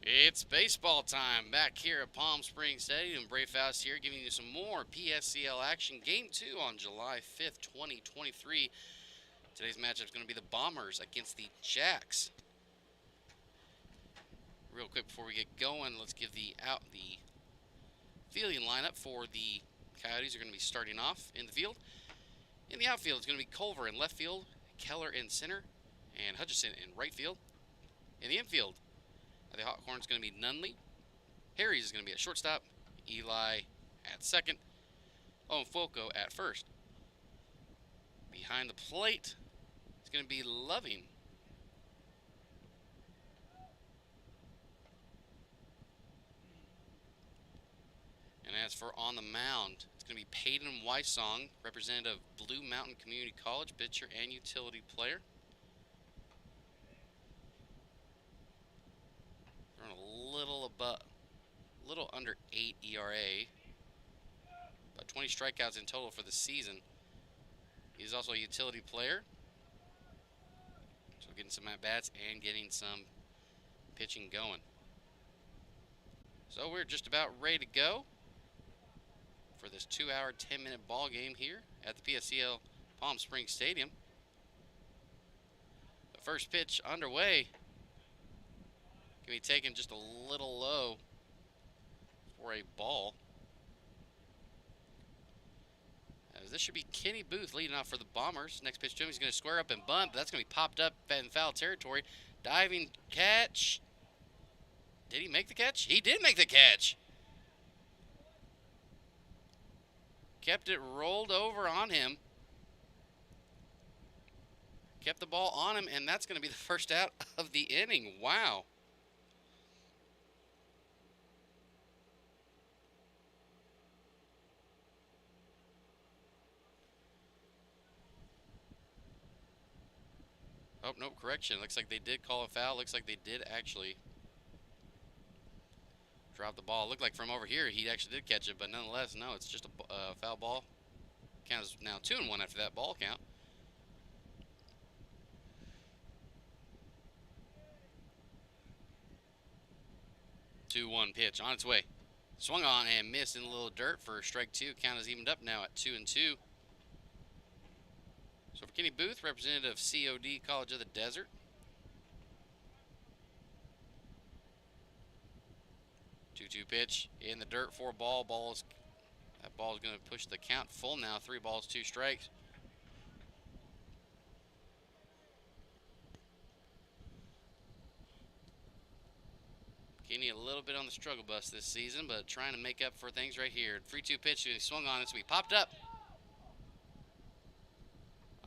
It's baseball time back here at Palm Springs Stadium. Brave House here giving you some more PSCL action. Game 2 on July 5th, 2023. Today's matchup is going to be the Bombers against the Jacks. Real quick before we get going, let's give the fielding lineup for the Coyotes are going to be starting off in the field. In the outfield, it's going to be Culver in left field, Keller in center, and Hutchison in right field. In the infield, the hot corner is going to be Nunley. Harry's is going to be at shortstop. Eli at second. Foco at first. Behind the plate, it's going to be Loving. And as for on the mound, it's going to be Peyton Wysong, representative of Blue Mountain Community College, pitcher and utility player. Throwing a little under 8 ERA. About 20 strikeouts in total for the season. He's also a utility player. So getting some at-bats and getting some pitching going. So we're just about ready to go for this 2-hour, 10-minute ball game here at the PSCL Palm Springs Stadium. The first pitch underway. Can be taken just a little low for a ball. As this should be Kenny Booth leading off for the Bombers. Next pitch to him, he's going to square up and bunt, but that's going to be popped up in foul territory. Diving catch. Did he make the catch? He did make the catch. Kept it rolled over on him. Kept the ball on him, and that's going to be the first out of the inning. Wow. Oh, no, correction. Looks like they did call a foul. Looks like they did actually drop the ball. Looked like from over here he actually did catch it, but nonetheless, no, it's just a foul ball. Count is now 2-1 after that ball count. 2-1 pitch on its way. Swung on and missed in a little dirt for strike 2. Count is evened up now at 2-2. So for Kenny Booth, representative of COD College of the Desert. Two pitch in the dirt for a ball. That ball is going to push the count full now. 3 balls, 2 strikes. Kenny a little bit on the struggle bus this season, but trying to make up for things right here. 3-2 pitch, he swung on it, so he popped up.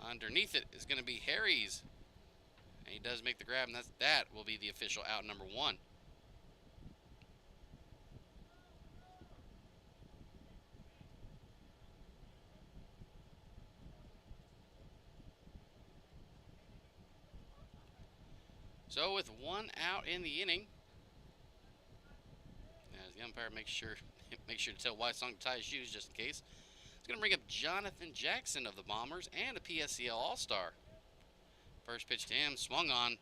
Underneath it is going to be Harry's. And he does make the grab, and that will be the official out number 1. So with 1 out in the inning, as the umpire makes sure to tell Wysong to tie his shoes just in case, it's going to bring up Jonathan Jackson of the Bombers and a PSCL All-Star. First pitch to him, swung on.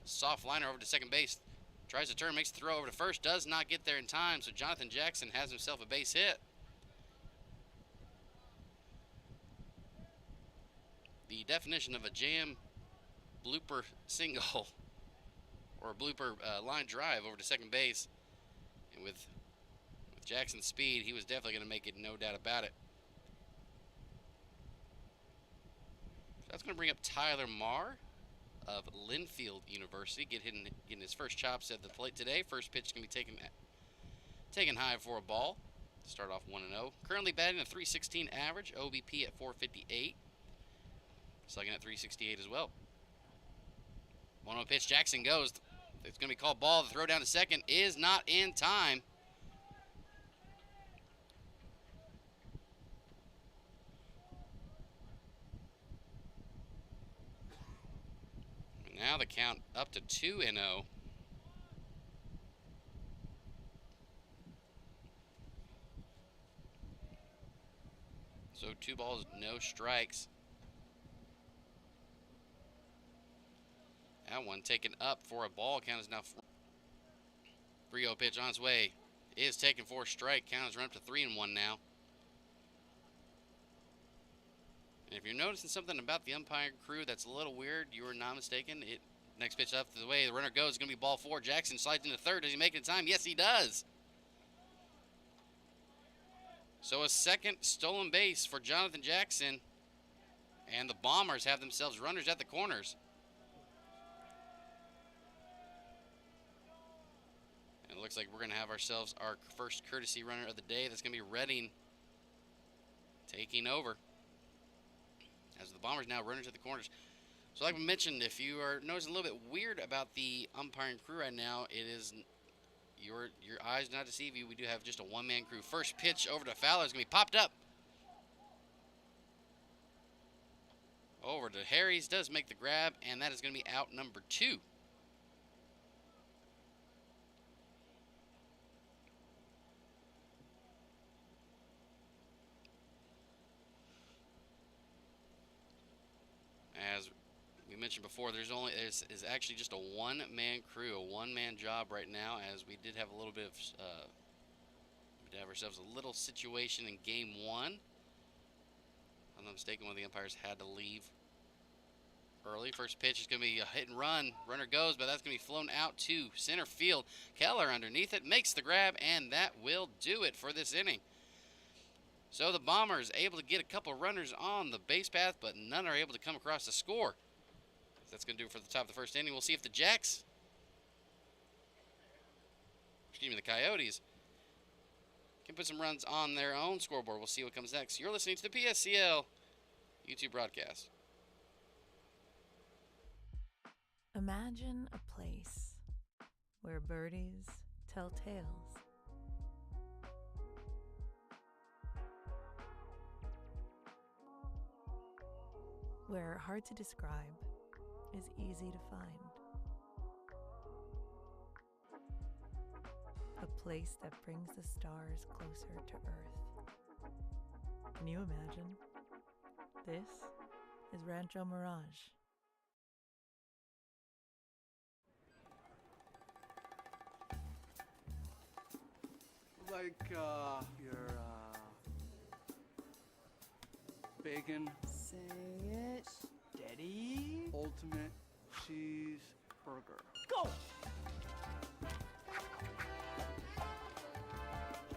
Soft liner over to second base. Tries to turn, makes the throw over to first. Does not get there in time, so Jonathan Jackson has himself a base hit. The definition of a jam blooper single or a blooper line drive over to second base. And with Jackson's speed, he was definitely going to make it, no doubt about it. That's going to bring up Tyler Marr of Linfield University, getting his first chops at the plate today. First pitch is going to be taken high for a ball. Start off 1-0. Currently batting a .316 average, OBP at .458. Slugging at .368 as well. 1-0 pitch, Jackson goes. It's going to be called ball. The throw down to second is not in time. Now the count up to 2-0. So 2 balls, no strikes. That one taken up for a ball. Count is now 3-0 pitch on its way. Is taken for a strike. Count is run up to 3-1 now. And if you're noticing something about the umpiring crew that's a little weird, you are not mistaken. Next pitch up the way the runner goes is going to be ball 4. Jackson slides into third. Does he make it in time? Yes, he does. So a second stolen base for Jonathan Jackson. And the Bombers have themselves runners at the corners. And it looks like we're going to have ourselves our first courtesy runner of the day. That's going to be Redding taking over. As the Bombers now runners at the corners. So like I mentioned, if you are noticing a little bit weird about the umpiring crew right now, it is your eyes do not deceive you. We do have just a one-man crew. First pitch over to Fowler is going to be popped up. Over to Harry's, does make the grab, and that is going to be out number 2. As we mentioned before, is actually just a one-man crew, a one-man job right now, as we did have a little bit of, we did have ourselves a little situation in game 1. If I'm not mistaken, one of the umpires had to leave early. First pitch is going to be a hit and run. Runner goes, but that's going to be flown out to center field. Keller underneath it, makes the grab, and that will do it for this inning. So the Bombers able to get a couple runners on the base path, but none are able to come across the score. That's going to do it for the top of the first inning. We'll see if the Coyotes can put some runs on their own scoreboard. We'll see what comes next. You're listening to the PSCL YouTube broadcast. Imagine a place where birdies tell tales. Where hard to describe is easy to find. A place that brings the stars closer to Earth. Can you imagine? This is Rancho Mirage. Like your bacon Say it steady. ultimate cheeseburger. Go!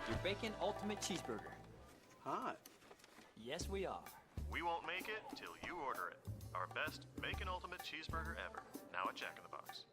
Your bacon ultimate cheeseburger. Hot. Yes, we are. We won't make it till you order it. Our best bacon ultimate cheeseburger ever. Now at Jack in the Box.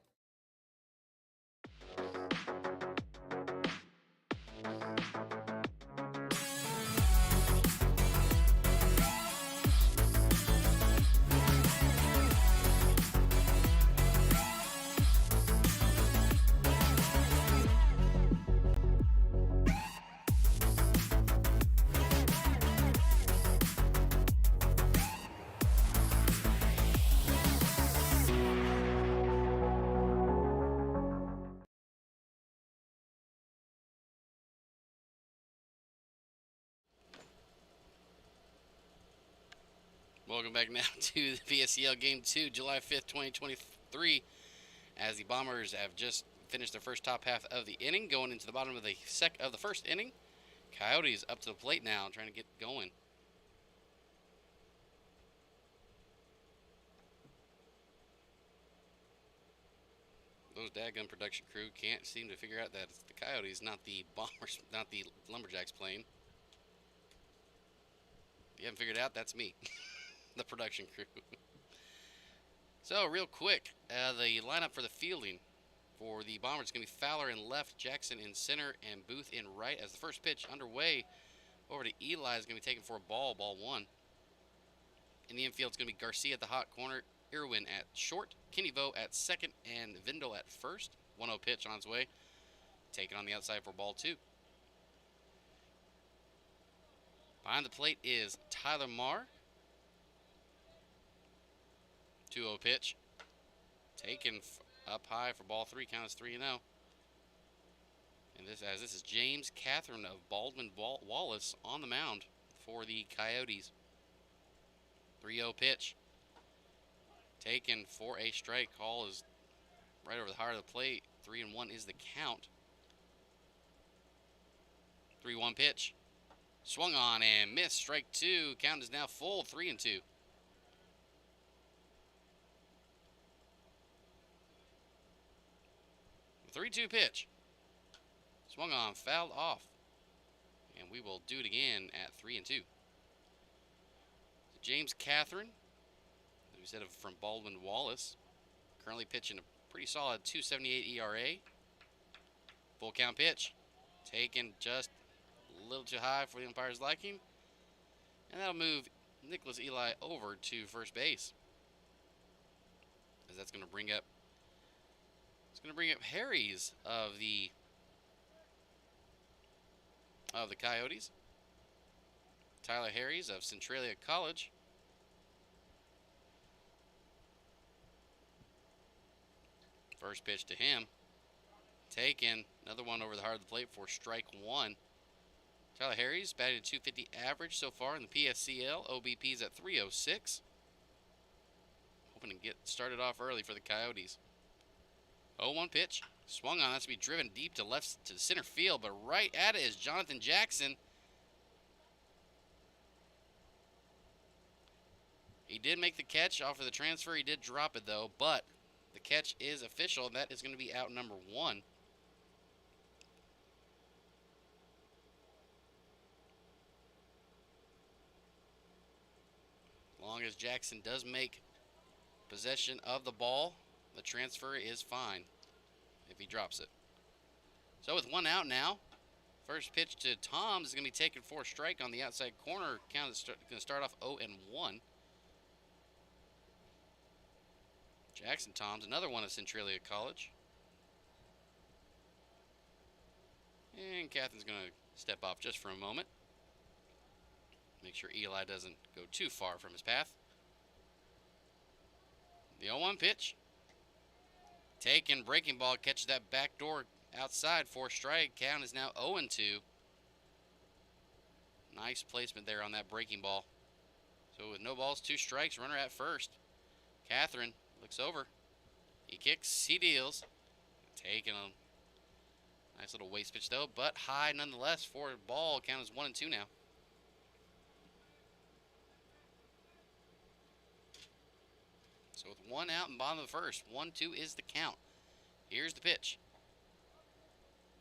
Welcome back now to the PSCL Game 2, July 5th, 2023, as the Bombers have just finished their first top half of the inning, going into the bottom of the first inning. Coyotes up to the plate now, trying to get going. Those dadgum production crew can't seem to figure out that it's the Coyotes, not the Bombers, not the Lumberjacks playing. If you haven't figured it out, that's me. The production crew. So real quick, the lineup for the fielding for the Bombers is going to be Fowler in left, Jackson in center, and Booth in right. As the first pitch underway, over to Eli is going to be taken for a ball 1. In the infield, it's going to be Garcia at the hot corner, Irwin at short, Kenny Vo at second, and Vindel at first. 1-0 pitch on its way, taken on the outside for ball 2. Behind the plate is Tyler Marr. 2-0 pitch. Taken up high for ball 3. Count is 3-0. And this is James Catherine of Baldwin Wallace on the mound for the Coyotes. 3-0 pitch. Taken for a strike. Call is right over the heart of the plate. 3-1 is the count. 3-1 pitch. Swung on and missed. Strike 2. Count is now full. 3-2. 3-2 pitch. Swung on, fouled off. And we will do it again at 3-2. James Catherine, we said from Baldwin Wallace, currently pitching a pretty solid 2.78 ERA. Full count pitch. Taken just a little too high for the umpire's liking. And that'll move Nicholas Eli over to first base. As that's going to bring up Harry's of the Coyotes. Tyler Harry's of Centralia College. First pitch to him. Taken. Another one over the heart of the plate for strike 1. Tyler Harry's batting a 250 average so far in the PSCL. OBP's at 306. Hoping to get started off early for the Coyotes. 0-1 pitch. Swung on. That's to be driven deep to left to center field, but right at it is Jonathan Jackson. He did make the catch off of the transfer. He did drop it, though, but the catch is official, and that is going to be out number 1. As long as Jackson does make possession of the ball, the transfer is fine if he drops it. So with 1 out now, first pitch to Tom is going to be taken for a strike on the outside corner. Count is going to start off 0-1. Jackson Toms, another one at Centralia College. And Catherine's going to step off just for a moment. Make sure Eli doesn't go too far from his path. The 0-1 pitch. Taken, breaking ball, catches that back door outside for a strike. Count is now 0-2. Nice placement there on that breaking ball. So with no balls, 2 strikes, runner at first. Catherine looks over. He kicks, he deals. Taking a nice little waist pitch though, but high nonetheless for a ball. Count is 1-2 now. So with 1 out and bottom of the first, 1-2 is the count. Here's the pitch.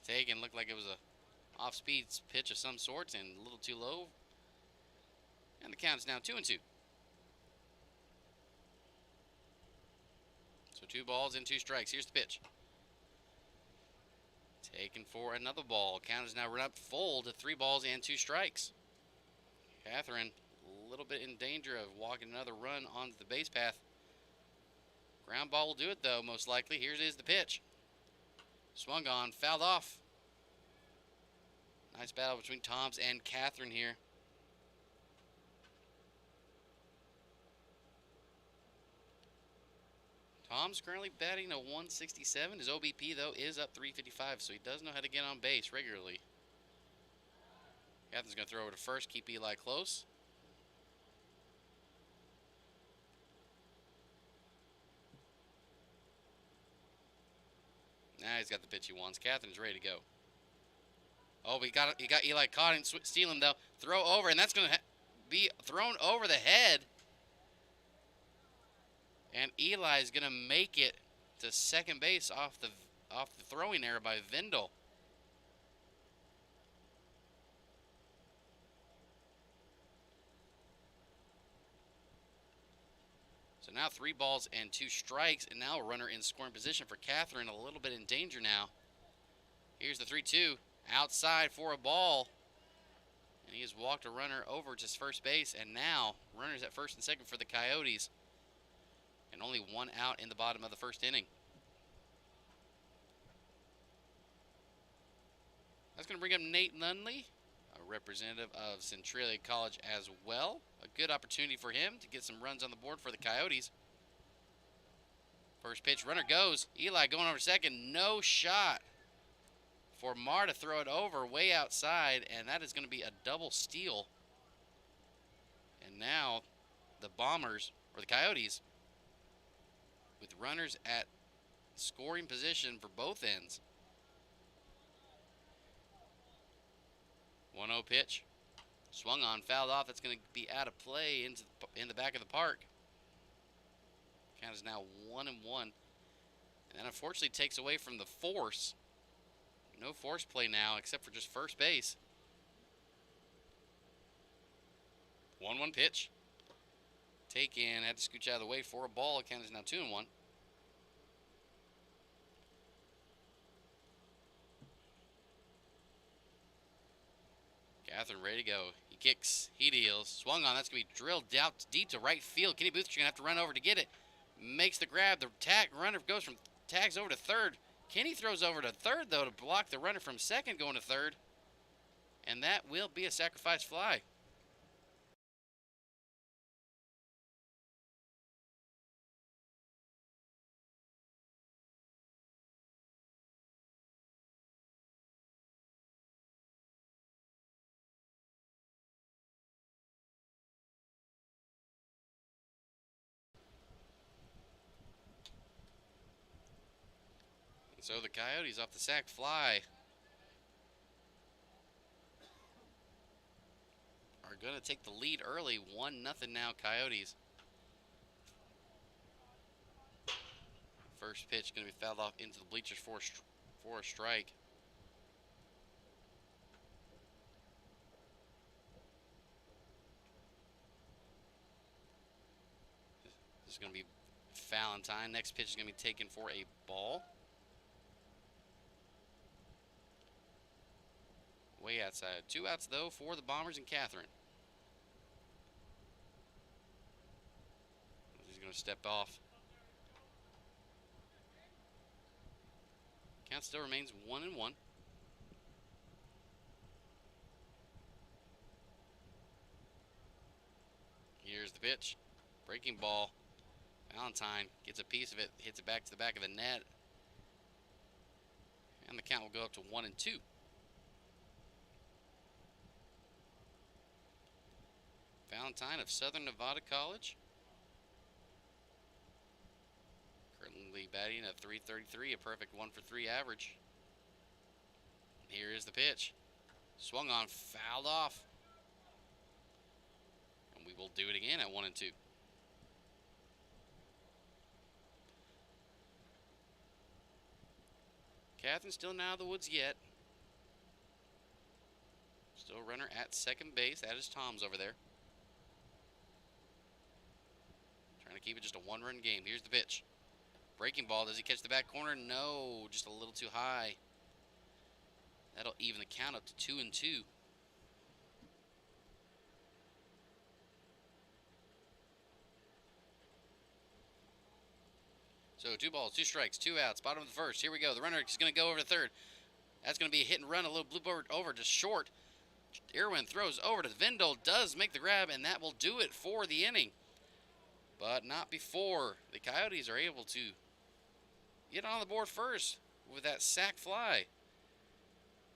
Taken, looked like it was a off-speed pitch of some sort and a little too low. And the count is now 2-2. So 2 balls and 2 strikes. Here's the pitch. Taken for another ball. Count is now run up full to 3 balls and 2 strikes. Catherine a little bit in danger of walking another run onto the base path. Ground ball will do it though, most likely. Here is the pitch. Swung on, fouled off. Nice battle between Toms and Catherine here. Tom's currently batting a 167. His OBP, though, is up 355, so he does know how to get on base regularly. Catherine's going to throw over to first, keep Eli close. Now he's got the pitch he wants. Catherine's ready to go. Oh, he got Eli caught and steal him, though. Throw over, and that's going to be thrown over the head. And Eli is going to make it to second base off the throwing error by Vindel. So now 3 balls and 2 strikes, and now a runner in scoring position for Catherine, a little bit in danger now. Here's the 3-2, outside for a ball. And he has walked a runner over to first base, and now runners at first and second for the Coyotes. And only 1 out in the bottom of the first inning. That's going to bring up Nate Nunley, a representative of Centralia College as well. A good opportunity for him to get some runs on the board for the Coyotes. First pitch, runner goes. Eli going over second, no shot for Marr to throw it over way outside, and that is going to be a double steal. And now the Bombers, or the Coyotes, with runners at scoring position for both ends. 1-0 pitch. Swung on, fouled off. That's going to be out of play in the back of the park. Count is now 1-1. And that unfortunately takes away from the force. No force play now except for just first base. 1-1 pitch. Taken, had to scooch out of the way for a ball. Count is now 2-1. Catherine ready to go. He kicks, he deals, swung on. That's going to be drilled out deep to right field. Kenny Booth's going to have to run over to get it. Makes the grab. The runner goes from tags over to third. Kenny throws over to third, though, to block the runner from second going to third. And that will be a sacrifice fly. So the Coyotes off the sac fly are going to take the lead early. 1-0 now, Coyotes. First pitch going to be fouled off into the bleachers for a strike. This is going to be Valentine. Next pitch is going to be taken for a ball. Way outside. 2 outs, though, for the Bombers and Catherine. He's going to step off. Count still remains 1-1. Here's the pitch. Breaking ball. Valentine gets a piece of it, hits it back to the back of the net. And the count will go up to 1-2. Valentine of Southern Nevada College. Currently batting at .333, a perfect 1-for-3 average. Here is the pitch. Swung on, fouled off. And we will do it again at 1-2. Catherine still not out of the woods yet. Still a runner at second base. That is Tom's over there. Trying to keep it just a 1-run game. Here's the pitch. Breaking ball. Does he catch the back corner? No, just a little too high. That'll even the count up to 2-2. So 2 balls, 2 strikes, 2 outs, bottom of the first. Here we go. The runner is going to go over to third. That's going to be a hit and run, a little blue bird over to short. Irwin throws over to Vendel, does make the grab, and that will do it for the inning. But not before the Coyotes are able to get on the board first with that sac fly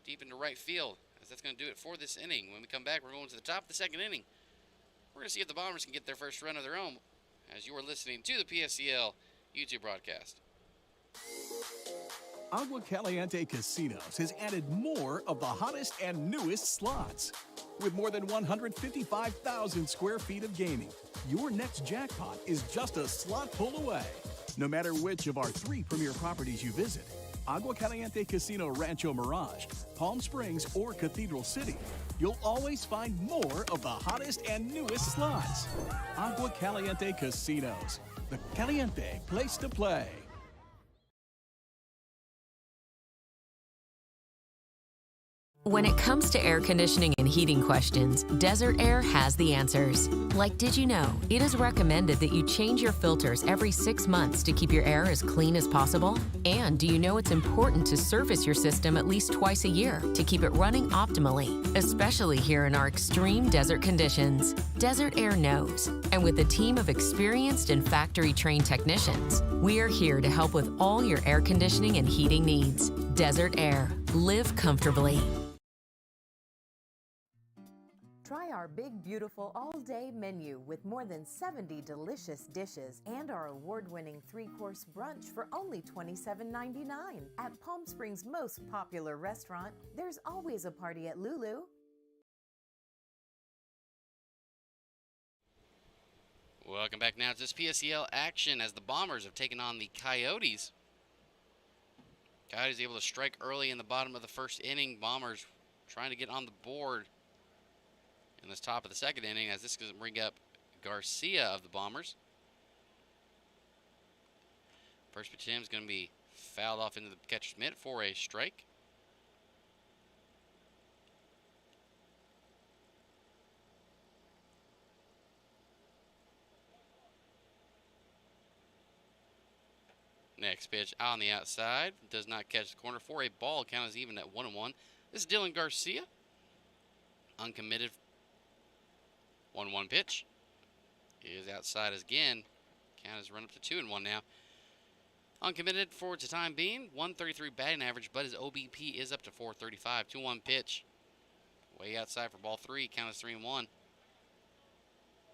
deep into right field. As that's going to do it for this inning. When we come back, we're going to the top of the second inning. We're going to see if the Bombers can get their first run of their own as you are listening to the PSCL YouTube broadcast. Agua Caliente Casinos has added more of the hottest and newest slots. With more than 155,000 square feet of gaming, your next jackpot is just a slot pull away. No matter which of our 3 premier properties you visit, Agua Caliente Casino Rancho Mirage, Palm Springs, or Cathedral City, you'll always find more of the hottest and newest slots. Agua Caliente Casinos, the caliente place to play. When it comes to air conditioning and heating questions, Desert Air has the answers. Like, did you know it is recommended that you change your filters every 6 months to keep your air as clean as possible? And do you know it's important to service your system at least twice a year to keep it running optimally, especially here in our extreme desert conditions? Desert Air knows. And with a team of experienced and factory-trained technicians, we are here to help with all your air conditioning and heating needs. Desert Air. Live comfortably. Try our big, beautiful all-day menu with more than 70 delicious dishes and our award-winning 3-course brunch for only $27.99. At Palm Springs' most popular restaurant, there's always a party at Lulu. Welcome back now to this PSCL action as the Bombers have taken on the Coyotes. Coyotes able to strike early in the bottom of the first inning. Bombers trying to get on the board in this top of the second inning as this is going to bring up Garcia of the Bombers. First pitch to him is going to be fouled off into the catcher's mitt for a strike. Next pitch on the outside. Does not catch the corner for a ball. Count is even at 1-1. This is Dylan Garcia. Uncommitted. 1-1 pitch. He is outside again. Count is run up to 2-1 now. Uncommitted for the time being. 133 batting average, but his OBP is up to 435. 2-1 pitch. Way outside for ball 3. Count is 3-1.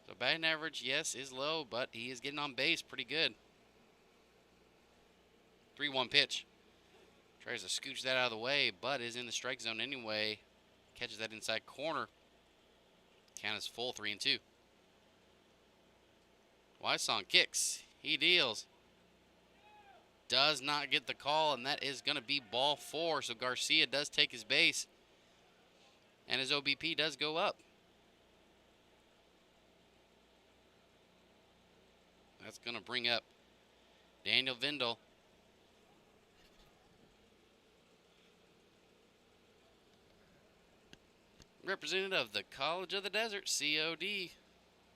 So batting average, yes, is low, but he is getting on base pretty good. 3-1 pitch. Tries to scooch that out of the way, but is in the strike zone anyway. Catches that inside corner. Count is full, 3-2. Wysong kicks. He deals. Does not get the call, and that is going to be ball 4. So Garcia does take his base, and his OBP does go up. That's going to bring up Daniel Vindel. Representative of the College of the Desert, COD.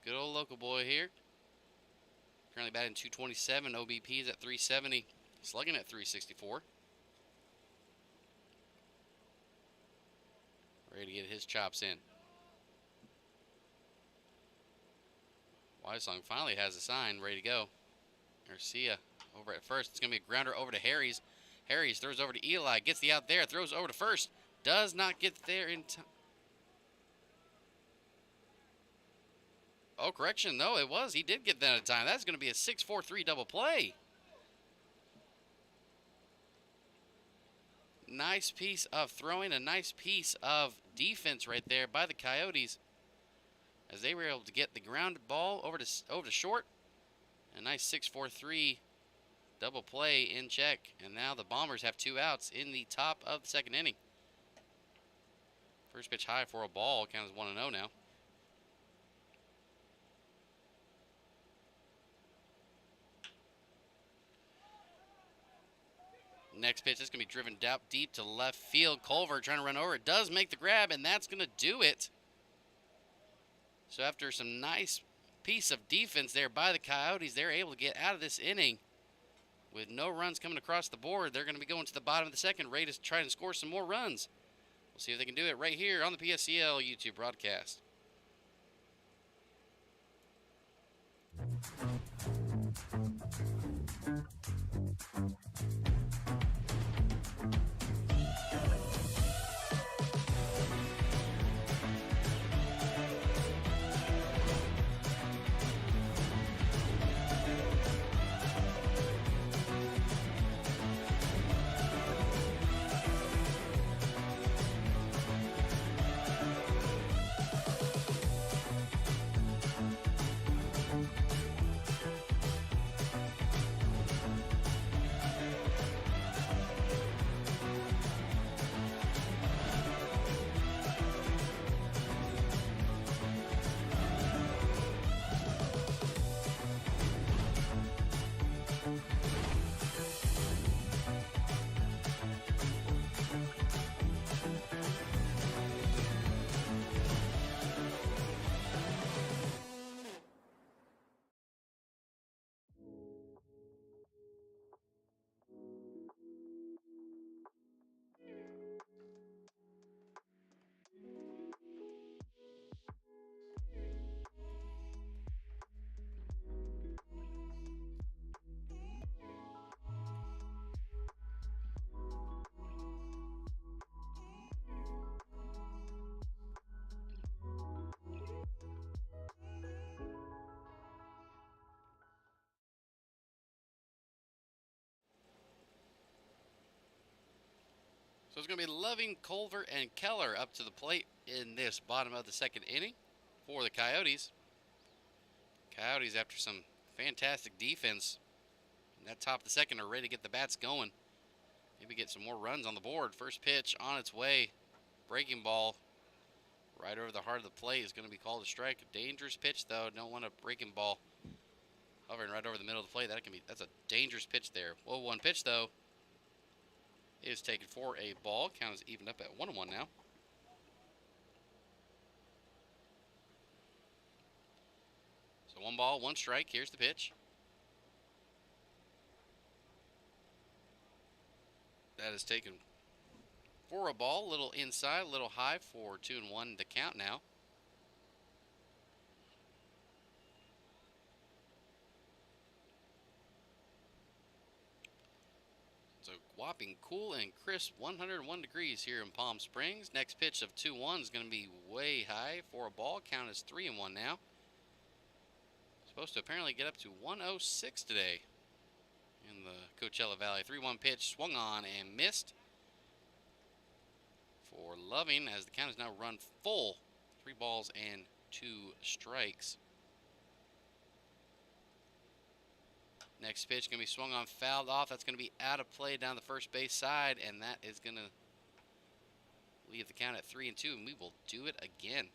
Good old local boy here. Currently batting 227. OBP is at 370. Slugging at 364. Ready to get his chops in. Wysong finally has a sign ready to go. Garcia over at first. It's going to be a grounder over to Harries. Harries throws over to Eli. Gets the out there. Throws over to first. Does not get there in time. Oh, correction. No, it was. He did get that in time. That's going to be a 6-4-3 double play. Nice piece of throwing. A nice piece of defense right there by the Coyotes, as they were able to get the grounded ball over to short. A nice 6-4-3 double play in check. And now the Bombers have 2 outs in the top of the second inning. First pitch high for a ball. Count is 1-0 now. Next pitch is going to be driven down deep to left field. Culver trying to run over. It does make the grab, and that's going to do it. So after some nice piece of defense there by the Coyotes, they're able to get out of this inning with no runs coming across the board. They're going to be going to the bottom of the second, ready to try and score some more runs. We'll see if they can do it right here on the PSCL YouTube broadcast. So it's going to be Loving, Culver, and Keller up to the plate in this bottom of the second inning for the Coyotes. Coyotes, after some fantastic defense in that top of the second, are ready to get the bats going. Maybe get some more runs on the board. First pitch on its way. Breaking ball right over the heart of the plate is going to be called a strike. Dangerous pitch, though. Don't want a breaking ball hovering right over the middle of the plate. That's a dangerous pitch there. 0-1 pitch, though, is taken for a ball. Count is evened up at 1-1 now. So 1 ball, 1 strike. Here's the pitch. That is taken for a ball. A little inside, a little high for 2-1 to count now. So whopping cool and crisp 101 degrees here in Palm Springs. Next pitch of 2-1 is going to be way high for a ball. Count is 3-1 now. Supposed to apparently get up to 106 today in the Coachella Valley. 3-1 pitch swung on and missed for Loving as the count is now run full. 3 balls and 2 strikes. Next pitch going to be swung on, fouled off. That's going to be out of play down the first base side, and that is going to leave the count at 3-2, and we will do it again.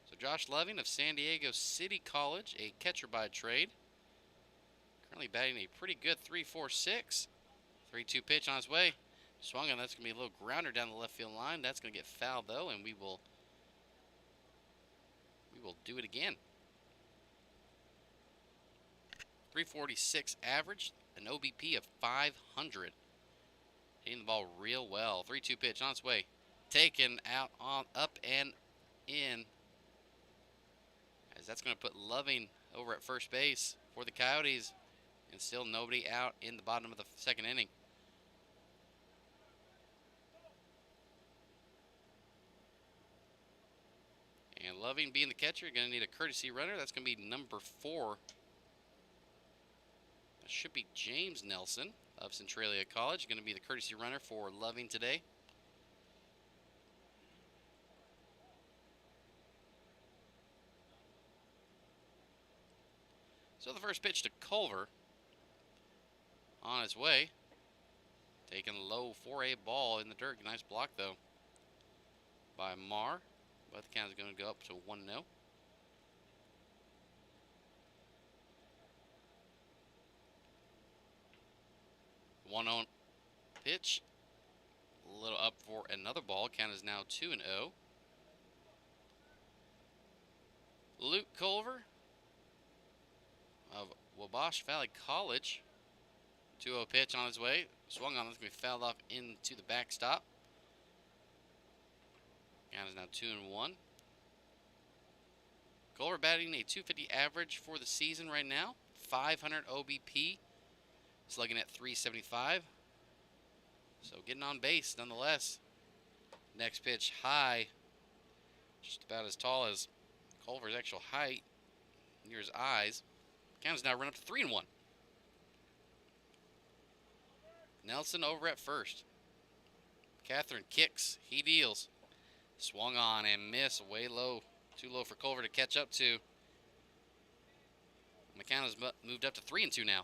So Josh Loving of San Diego City College, a catcher by trade. Currently batting a pretty good 3.46. 3-2 pitch on his way. Swung on, that's going to be a little grounder down the left field line. That's going to get fouled, though, and we will do it again. 346 average, an OBP of 500. Hitting the ball real well. 3-2 pitch on its way. Taken out on up and in. As that's going to put Loving over at first base for the Coyotes. And still nobody out in the bottom of the second inning. And Loving being the catcher, going to need a courtesy runner. That's going to be number 4. That should be James Nelson of Centralia College. Going to be the courtesy runner for Loving today. So the first pitch to Culver on his way. Taken low for a ball in the dirt. Nice block, though, by Marr. But the count is going to go up to 1-0. 1-0 pitch. A little up for another ball. Count is now 2-0. Luke Culver of Wabash Valley College. 2-0 pitch on his way. Swung on. That's going to be fouled off into the backstop. Count is now 2-1. Culver batting a 250 average for the season right now. 500 OBP. Slugging at 375. So getting on base nonetheless. Next pitch high. Just about as tall as Culver's actual height. Near his eyes. Count is now run up to 3-1. Nelson over at first. Catherine kicks. He deals. Swung on and missed. Way low. Too low for Culver to catch up to. And the count has moved up to 3-2 now.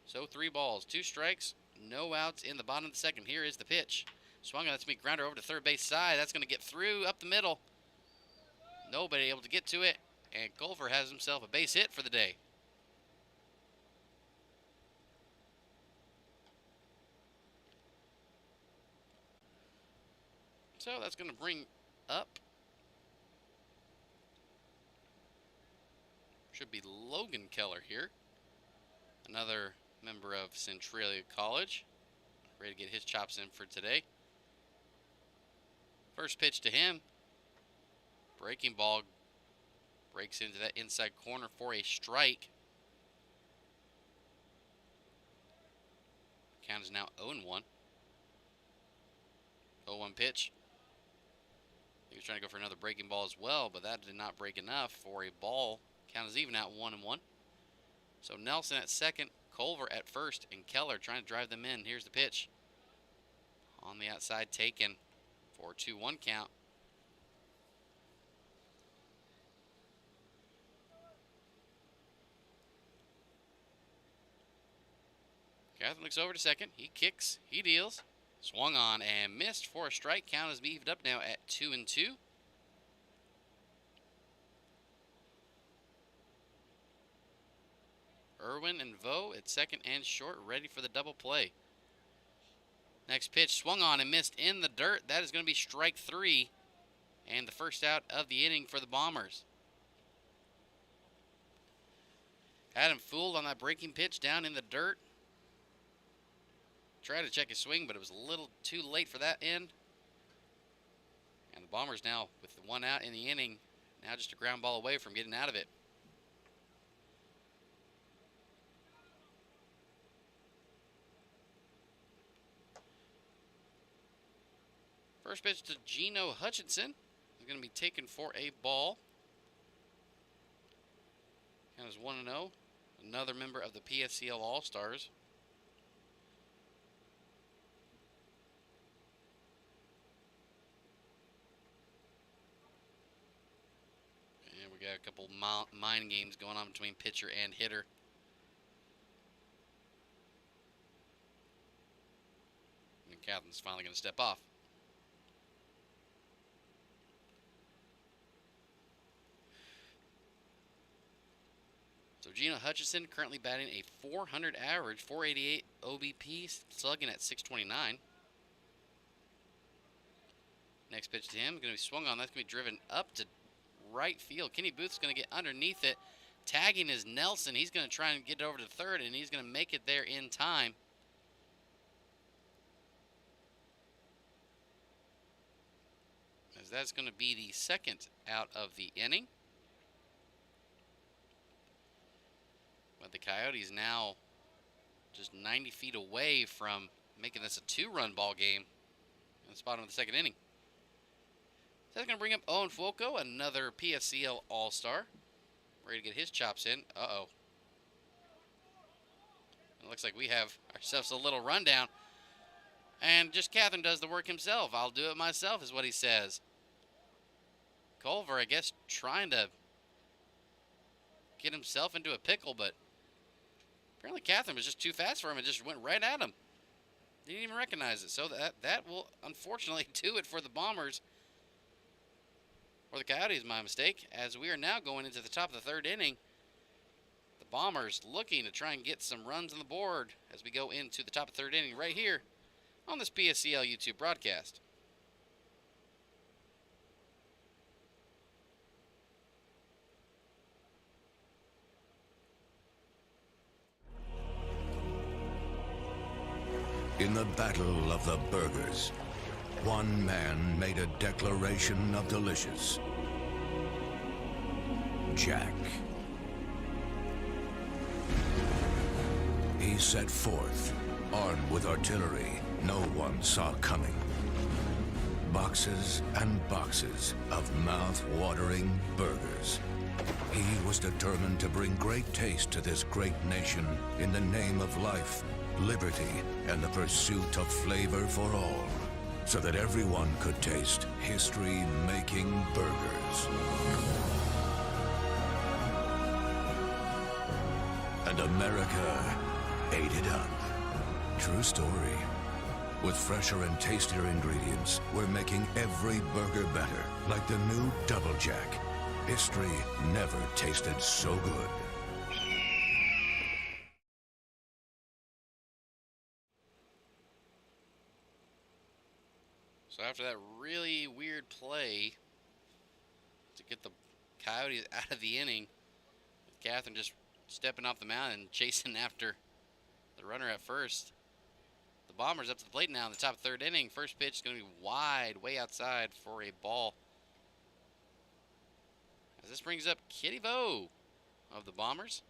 So 3 balls, 2 strikes, no outs in the bottom of the second. Here is the pitch. Swung on. That's going to be grounder over to third base side. That's going to get through up the middle. Nobody able to get to it. And Culver has himself a base hit for the day. So that's going to bring up. Should be Logan Keller here. Another member of Centralia College. Ready to get his chops in for today. First pitch to him. Breaking ball. Breaks into that inside corner for a strike. Count is now 0-1. 0-1 pitch. He was trying to go for another breaking ball as well, but that did not break enough for a ball. Count is even at 1-1. So Nelson at second, Culver at first, and Keller trying to drive them in. Here's the pitch. On the outside, taken for a 2-1 count. Catherine looks over to second. He kicks. He deals. Swung on and missed for a strike. Count is beefed up now at 2-2. Irwin and Vo at second and short, ready for the double play. Next pitch swung on and missed in the dirt. That is going to be strike 3 and the first out of the inning for the Bombers. Had him fooled on that breaking pitch down in the dirt. Tried to check his swing, but it was a little too late for that end. And the Bombers now, with the one out in the inning, now just a ground ball away from getting out of it. First pitch to Geno Hutchinson is going to be taken for a ball. Count is 1-0. Another member of the PSCL All-Stars. And we got a couple mind games going on between pitcher and hitter. And Catherine's finally going to step off. So Geno Hutchinson currently batting a 400 average, 488 OBP, slugging at 629. Next pitch to him, going to be swung on. That's going to be driven up to right field. Kenny Booth's going to get underneath it. Tagging is Nelson. He's going to try and get it over to third, and he's going to make it there in time. As that's going to be the second out of the inning. But the Coyotes now just 90 feet away from making this a 2-run ball game in the spot of the second inning. So that's going to bring up Owen Fuoco, another PSCL All-Star. Ready to get his chops in. Uh-oh. It looks like we have ourselves a little rundown. And just Catherine does the work himself. I'll do it myself is what he says. Culver, I guess, trying to get himself into a pickle, but apparently Catherine was just too fast for him and just went right at him. Didn't even recognize it. So that will unfortunately do it for the Bombers. Or the Coyotes, my mistake, as we are now going into the top of the third inning. The Bombers looking to try and get some runs on the board as we go into the top of the third inning right here on this PSCL YouTube broadcast. In the battle of the burgers, one man made a declaration of delicious. Jack. He set forth, armed with artillery no one saw coming. Boxes and boxes of mouth-watering burgers. He was determined to bring great taste to this great nation in the name of life, liberty, and the pursuit of flavor for all, so that everyone could taste history-making burgers. And America ate it up. True story. With fresher and tastier ingredients, we're making every burger better, like the new Double Jack. History never tasted so good. So after that really weird play to get the Coyotes out of the inning, with Catherine just stepping off the mound and chasing after the runner at first, the Bombers up to the plate now in the top of the third inning. First pitch is going to be wide, way outside for a ball. As this brings up Kitty Vo of the Bombers.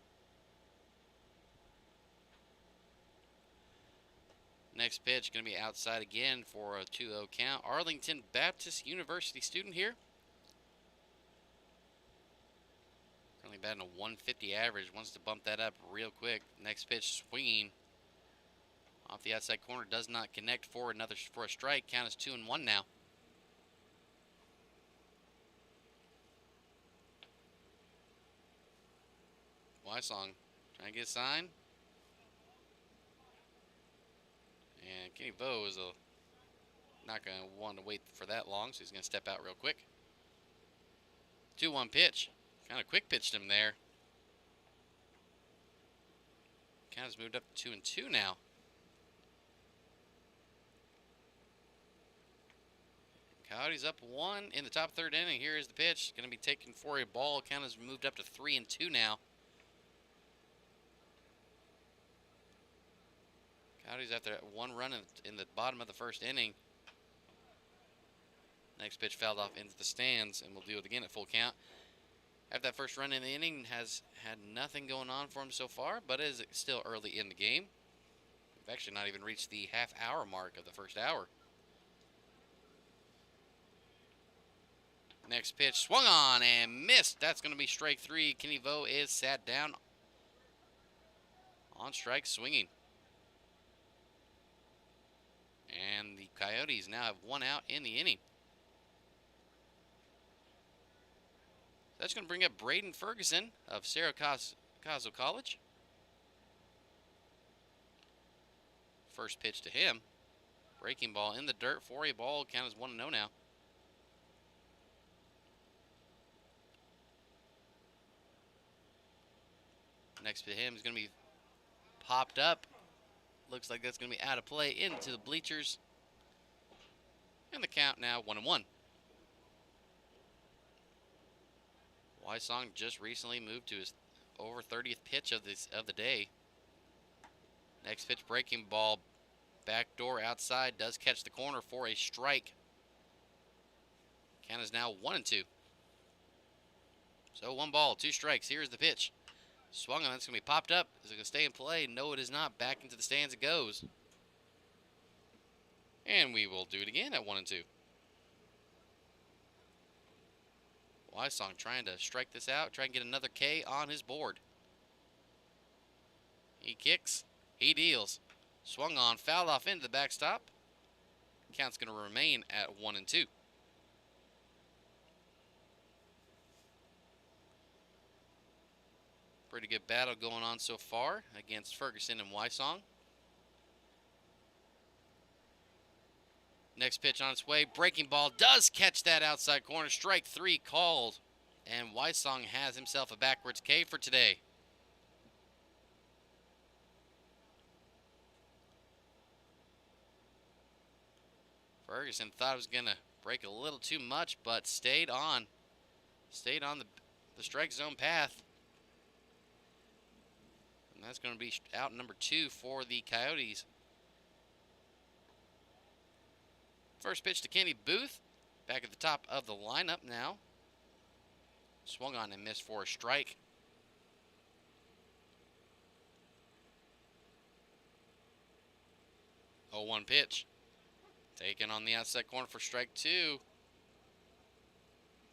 Next pitch going to be outside again for a 2-0 count. Arlington Baptist University student here. Currently batting a 150 average. Wants to bump that up real quick. Next pitch swinging off the outside corner. Does not connect for a strike. Count is 2-1 now. Wysong trying to get a sign. And Kenny Vo is not going to want to wait for that long, so he's going to step out real quick. 2-1 pitch. Kind of quick pitched him there. Count has moved up to 2-2 now. Coyotes up 1 in the top third inning. Here is the pitch. Going to be taken for a ball. Count has moved up to 3-2 now. Coyotes after that 1 run in the bottom of the first inning. Next pitch fouled off into the stands, and we'll do it again at full count. After that first run in the inning, has had nothing going on for him so far, but it is still early in the game. We've actually not even reached the half-hour mark of the first hour. Next pitch swung on and missed. That's going to be strike 3. Kenny Vo is sat down on strike swinging. And the Coyotes now have 1 out in the inning. That's going to bring up Braden Ferguson of Saracazo College. First pitch to him. Breaking ball in the dirt for a ball. Count is 1-0 now. Next to him is going to be popped up. Looks like that's going to be out of play into the bleachers. And the count now 1-1. Wysong just recently moved to his over 30th pitch of the day. Next pitch, breaking ball, backdoor outside, does catch the corner for a strike. Count is now 1-2. So 1 ball, 2 strikes. Here's the pitch. Swung on, that's going to be popped up. Is it going to stay in play? No, it is not. Back into the stands it goes. And we will do it again at 1-2. Wysong trying to strike this out, try and get another K on his board. He kicks, he deals. Swung on, fouled off into the backstop. Count's going to remain at 1-2. Pretty good battle going on so far against Ferguson and Wysong. Next pitch on its way. Breaking ball does catch that outside corner. Strike 3 called. And Wysong has himself a backwards K for today. Ferguson thought it was going to break a little too much, but stayed on the strike zone path. And that's going to be out number 2 for the Coyotes. First pitch to Kenny Booth. Back at the top of the lineup now. Swung on and missed for a strike. Oh, 1 pitch. Taken on the outside corner for strike 2.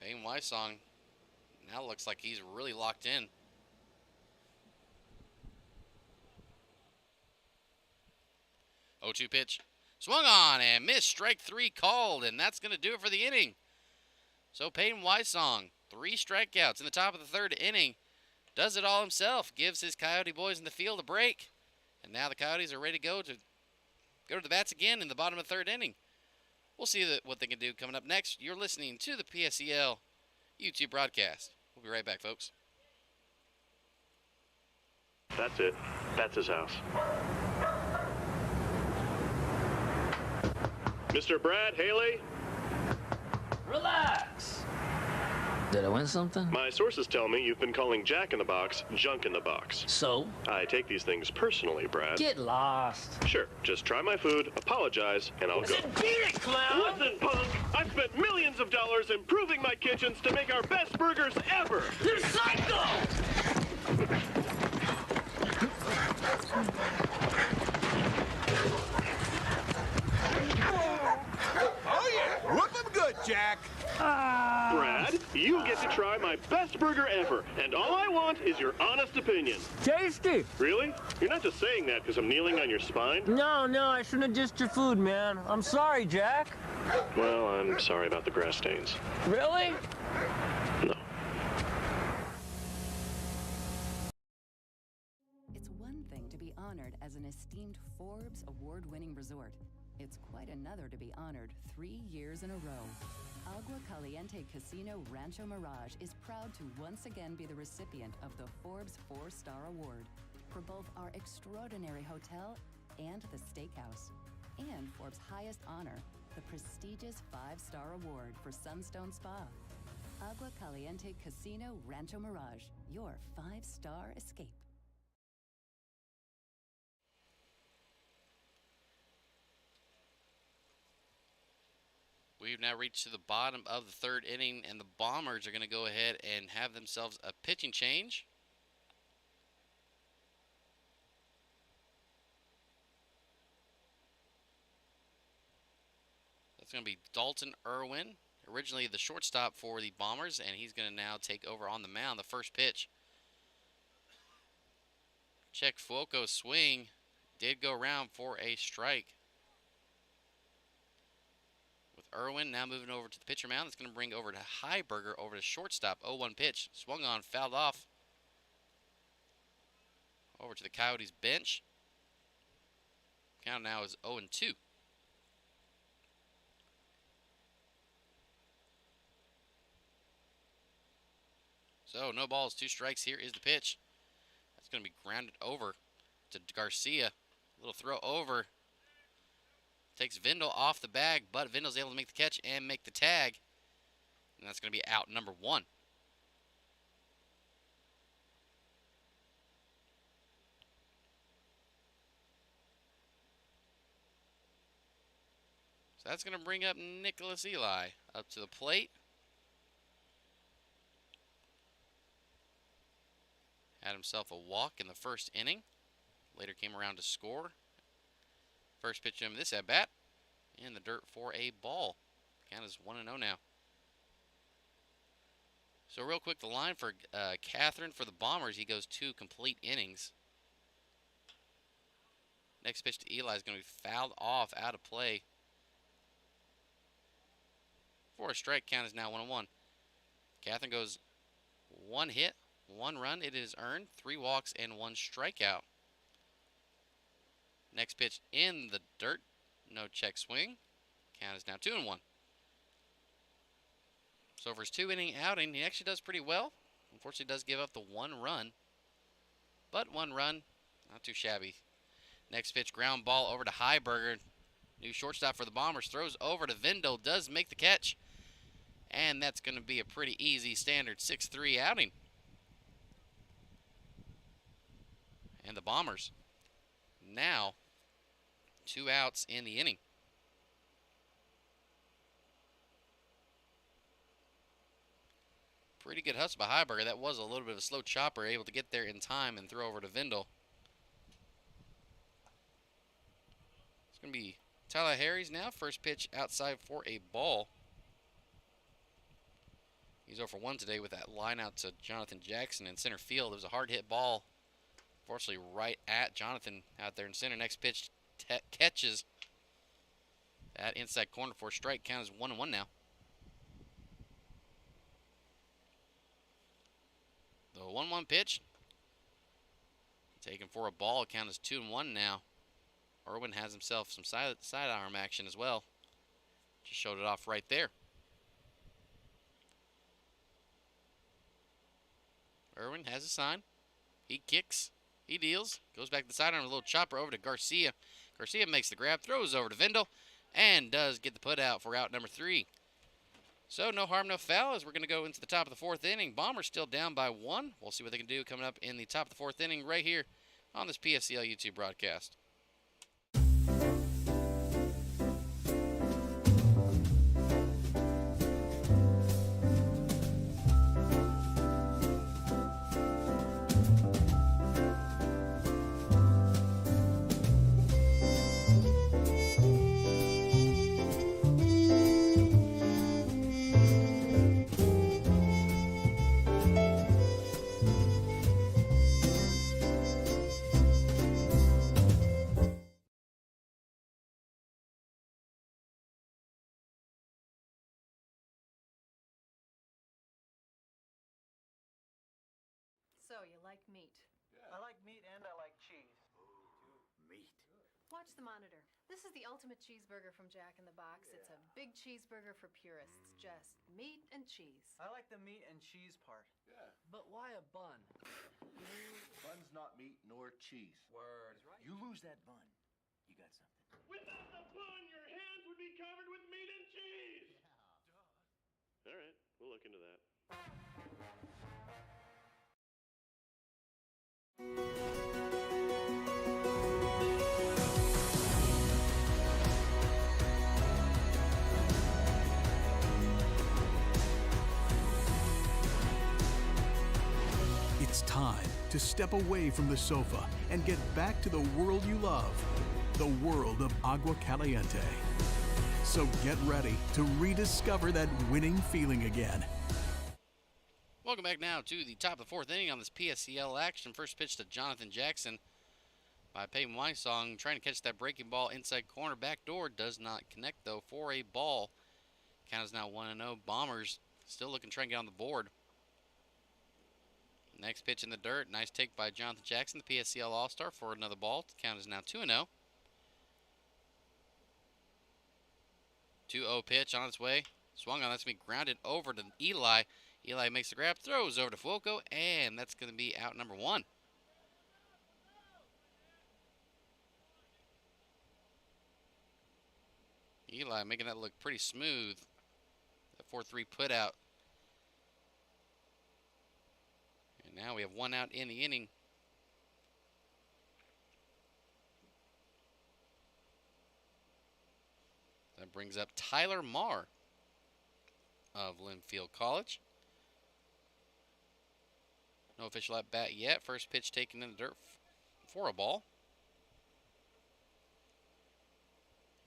Payne Wysong now looks like he's really locked in. Oh, 2 pitch. Swung on and missed. Strike 3 called, and that's going to do it for the inning. So Payne Wysong, 3 strikeouts in the top of the 3rd inning. Does it all himself. Gives his Coyote boys in the field a break. And now the Coyotes are ready to go to the bats again in the bottom of the 3rd inning. We'll see what they can do coming up next. You're listening to the PSCL YouTube broadcast. We'll be right back, folks. That's it. That's his house. Mr. Brad Haley? Relax. Did I win something? My sources tell me you've been calling Jack in the Box junk in the box. So? I take these things personally, Brad. Get lost. Sure, just try my food, apologize, and I'll go. Beat it, clown! Listen, punk! I've spent millions of dollars improving my kitchens to make our best burgers ever! You're psycho! Oh yeah, whip 'em good, Jack. Brad, you get to try my best burger ever, and all I want is your honest opinion. Tasty. Really? You're not just saying that because I'm kneeling on your spine? No, I shouldn't have dissed your food, man. I'm sorry, Jack. Well, I'm sorry about the grass stains. Really? No. It's one thing to be honored as as an esteemed Forbes award-winning resort. It's quite another to be honored 3 years in a row. Agua Caliente Casino Rancho Mirage is proud to once again be the recipient of the Forbes 4-Star Award for both our extraordinary hotel and the steakhouse, and Forbes' highest honor, the prestigious 5-Star Award for Sunstone Spa. Agua Caliente Casino Rancho Mirage, your 5-star escape. We've now reached to the bottom of the third inning, and the Bombers are going to go ahead and have themselves a pitching change. That's going to be Dalton Irwin, originally the shortstop for the Bombers, and he's going to now take over on the mound. The first pitch. Check Fuoco's swing. Did go around for a strike. With Irwin now moving over to the pitcher mound, it's going to bring over to Heiberger over to shortstop. 0-1 pitch. Swung on, fouled off. Over to the Coyotes bench. Count now is 0-2. So, no balls, 2 strikes. Here is the pitch. That's going to be grounded over to Garcia. A little throw over. Takes Vindel off the bag, but Vindel's able to make the catch and make the tag. And that's going to be out number 1. So that's going to bring up Nicholas Eli up to the plate. Had himself a walk in the first inning. Later came around to score. First pitch to him this at-bat. In the dirt for a ball. Count is 1-0 now. So real quick, the line for Catherine for the Bombers. He goes 2 complete innings. Next pitch to Eli is going to be fouled off out of play. For a strike, count is now 1-1. Catherine goes 1 hit, 1 run. It is earned, 3 walks, and 1 strikeout. Next pitch in the dirt. No check swing. Count is now 2-1. So for his 2-inning outing, he actually does pretty well. Unfortunately, does give up the 1 run. But 1 run, not too shabby. Next pitch, ground ball over to Heiberger. New shortstop for the Bombers. Throws over to Vindel. Does make the catch. And that's going to be a pretty easy standard 6-3 outing. And the Bombers now 2 outs in the inning. Pretty good hustle by Heiberger. That was a little bit of a slow chopper, able to get there in time and throw over to Vindel. It's going to be Tyler Harris now. First pitch outside for a ball. He's 0 for 1 today with that line out to Jonathan Jackson in center field. It was a hard hit ball. Fortunately, right at Jonathan out there in center. Next pitch catches that inside corner for a strike. Count is 1-1 now. The 1-1 pitch. Taken for a ball. Count is 2-1 now. Irwin has himself some sidearm action as well. Just showed it off right there. Irwin has a sign. He kicks. He deals. Goes back to the sidearm. A little chopper over to Garcia. Garcia makes the grab. Throws over to Vindel. And does get the put out for out number 3. So no harm, no foul as we're going to go into the top of the 4th inning. Bombers still down by 1. We'll see what they can do coming up in the top of the 4th inning right here on this PSCL YouTube broadcast. So, you like meat? I like meat and I like cheese. Watch the monitor. This is the ultimate cheeseburger from Jack in the Box. It's a big cheeseburger for purists. Just meat and cheese. I like the meat and cheese part. Yeah. But why a bun? Bun's not meat nor cheese. Word. You lose that bun, you got something. Without the bun, your hands would be covered with meat and cheese! All right, we'll look into that. It's time to step away from the sofa and get back to the world you love, the world of Agua Caliente. So get ready to rediscover that winning feeling again. Welcome back now to the top of the fourth inning on this PSCL action. First pitch to Jonathan Jackson by Peyton Wysong, trying to catch that breaking ball inside corner. Back door does not connect, though, for a ball. Count is now 1-0. Bombers still looking to try and get on the board. Next pitch in the dirt. Nice take by Jonathan Jackson, the PSCL All-Star, for another ball. Count is now 2-0. 2-0 pitch on its way. Swung on. That's going to be grounded over to Eli. Eli makes the grab, throws over to Fuoco, and that's going to be out number one. Eli making that look pretty smooth. That 4-3 put out. And now we have one out in the inning. That brings up Tyler Marr of Linfield College. No official at bat yet. First pitch taken in the dirt for a ball.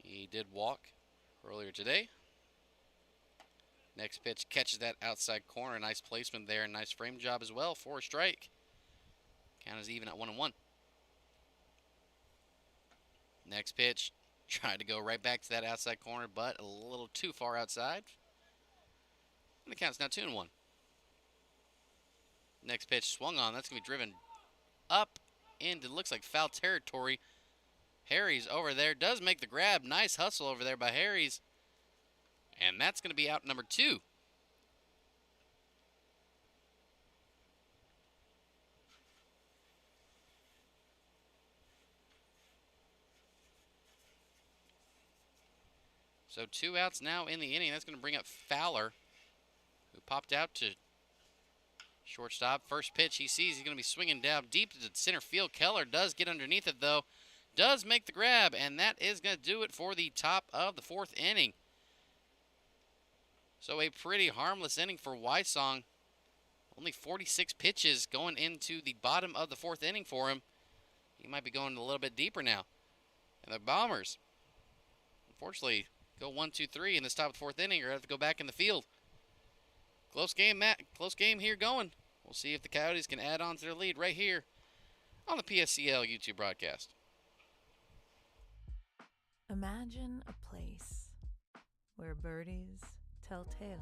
He did walk earlier today. Next pitch catches that outside corner. Nice placement there. Nice frame job as well for a strike. Count is even at 1-1. Next pitch. Tried to go right back to that outside corner, but a little too far outside. And the count's now 2-1. Next pitch swung on. That's going to be driven up into, looks like, foul territory. Harry's over there. Does make the grab. Nice hustle over there by Harry's. And that's going to be out number 2. So 2 outs now in the inning. That's going to bring up Fowler, who popped out to shortstop. First pitch he sees, he's going to be swinging down deep to center field. Keller does get underneath it, though. Does make the grab, and that is going to do it for the top of the fourth inning. So a pretty harmless inning for Wysong. Only 46 pitches going into the bottom of the fourth inning for him. He might be going a little bit deeper now. And the Bombers, unfortunately, go 1-2-3 in this top of the fourth inning. You're going to have to go back in the field. Close game, Matt. Close game here going. We'll see if the Coyotes can add on to their lead right here on the PSCL YouTube broadcast. Imagine a place where birdies tell tales.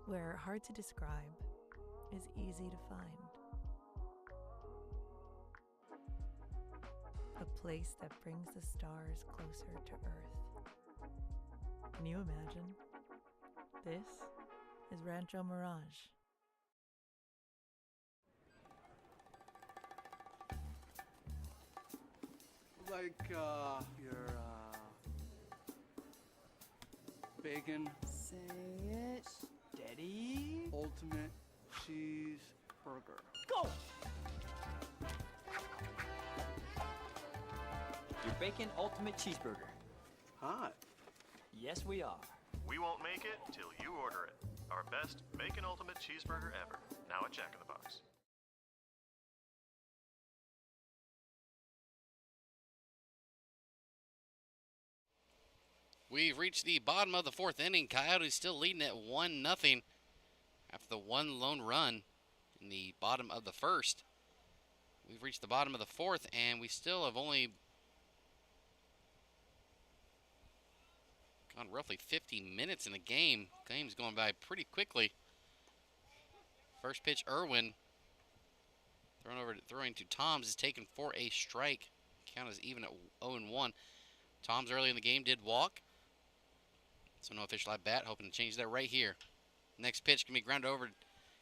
Where hard to describe is easy to find. A place that brings the stars closer to Earth. Can you imagine? This is Rancho Mirage. Like, your, bacon, Say it, Daddy. ultimate cheeseburger. Go! Your bacon ultimate cheeseburger. Hot. Yes, we are. We won't make it till you order it. Our best bacon ultimate cheeseburger ever. Now at Jack in the Box. We've reached the bottom of the fourth inning. Coyotes still leading at 1-0 after the one lone run in the bottom of the first. We've reached the bottom of the fourth, and we still have only gone roughly 50 minutes in the game. Game's going by pretty quickly. First pitch, Irwin. Throwing to Toms is taken for a strike. Count is even at 0-1. Toms early in the game did walk. So no official at bat. Hoping to change that right here. Next pitch can be grounded over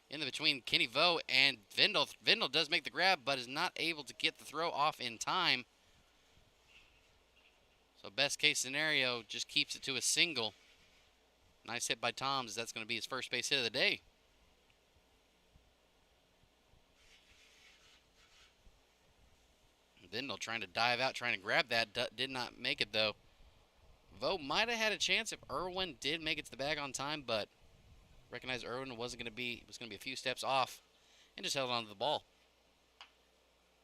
in the between Kenny Vo and Vindel. Vindel does make the grab, but is not able to get the throw off in time. So best case scenario, just keeps it to a single. Nice hit by Toms. That's going to be his first base hit of the day. Vindel trying to dive out, trying to grab that. Did not make it, though. Vo might have had a chance if Irwin did make it to the bag on time, but recognized Irwin was going to be a few steps off and just held on to the ball.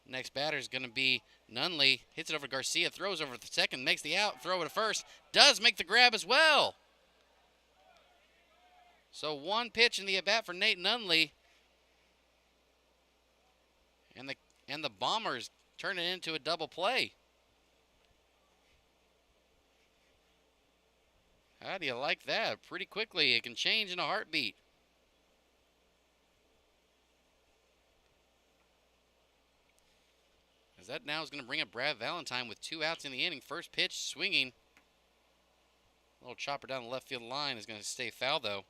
Next batter is going to be Nunley. Hits it over to Garcia, throws over to second, makes the out, throw it to first. Does make the grab as well. So one pitch in the at-bat for Nate Nunley. And the Bombers turn it into a double play. How do you like that? Pretty quickly, it can change in a heartbeat. As that now is going to bring up Brad Valentine with 2 outs in the inning. First pitch, swinging. Little chopper down the left field line is going to stay foul, though.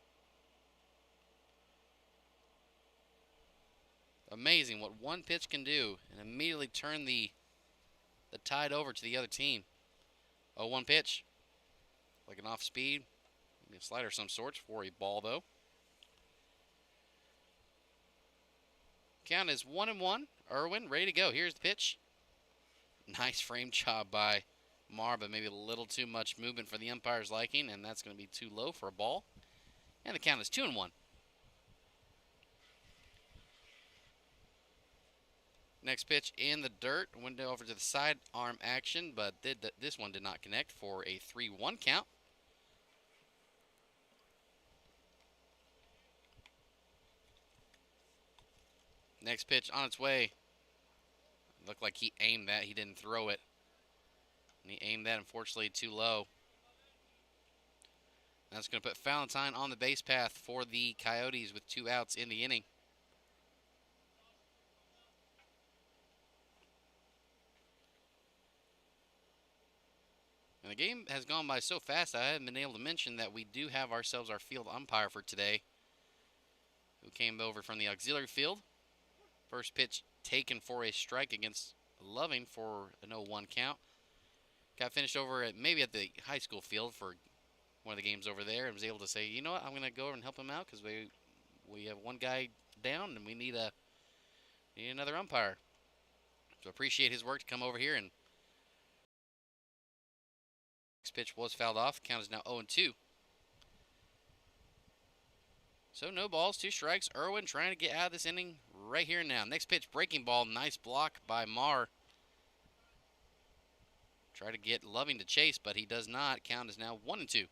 Amazing what one pitch can do and immediately turn the tide over to the other team. 0-1 pitch. Like an off speed. Maybe a slider of some sorts for a ball, though. Count is 1-1. Irwin ready to go. Here's the pitch. Nice frame job by Mar, but maybe a little too much movement for the umpire's liking, and that's going to be too low for a ball. And the count is 2-1. Next pitch in the dirt. Went over to the side arm action, but this one did not connect for a 3-1 count. Next pitch on its way. Looked like he aimed that. He didn't throw it. And he aimed that, unfortunately, too low. That's going to put Valentine on the base path for the Coyotes with 2 outs in the inning. And the game has gone by so fast, I haven't been able to mention that we do have ourselves our field umpire for today, who came over from the auxiliary field. First pitch taken for a strike against Loving for an 0-1 count. Got finished over at maybe at the high school field for one of the games over there, and was able to say, you know what, I'm going to go over and help him out because we have one guy down and we need another umpire. So appreciate his work to come over here. And next pitch was fouled off. Count is now 0-2. So no balls, 2 strikes. Irwin trying to get out of this inning right here and now. Next pitch, breaking ball. Nice block by Mar. Try to get Loving to chase, but he does not. Count is now 1-2.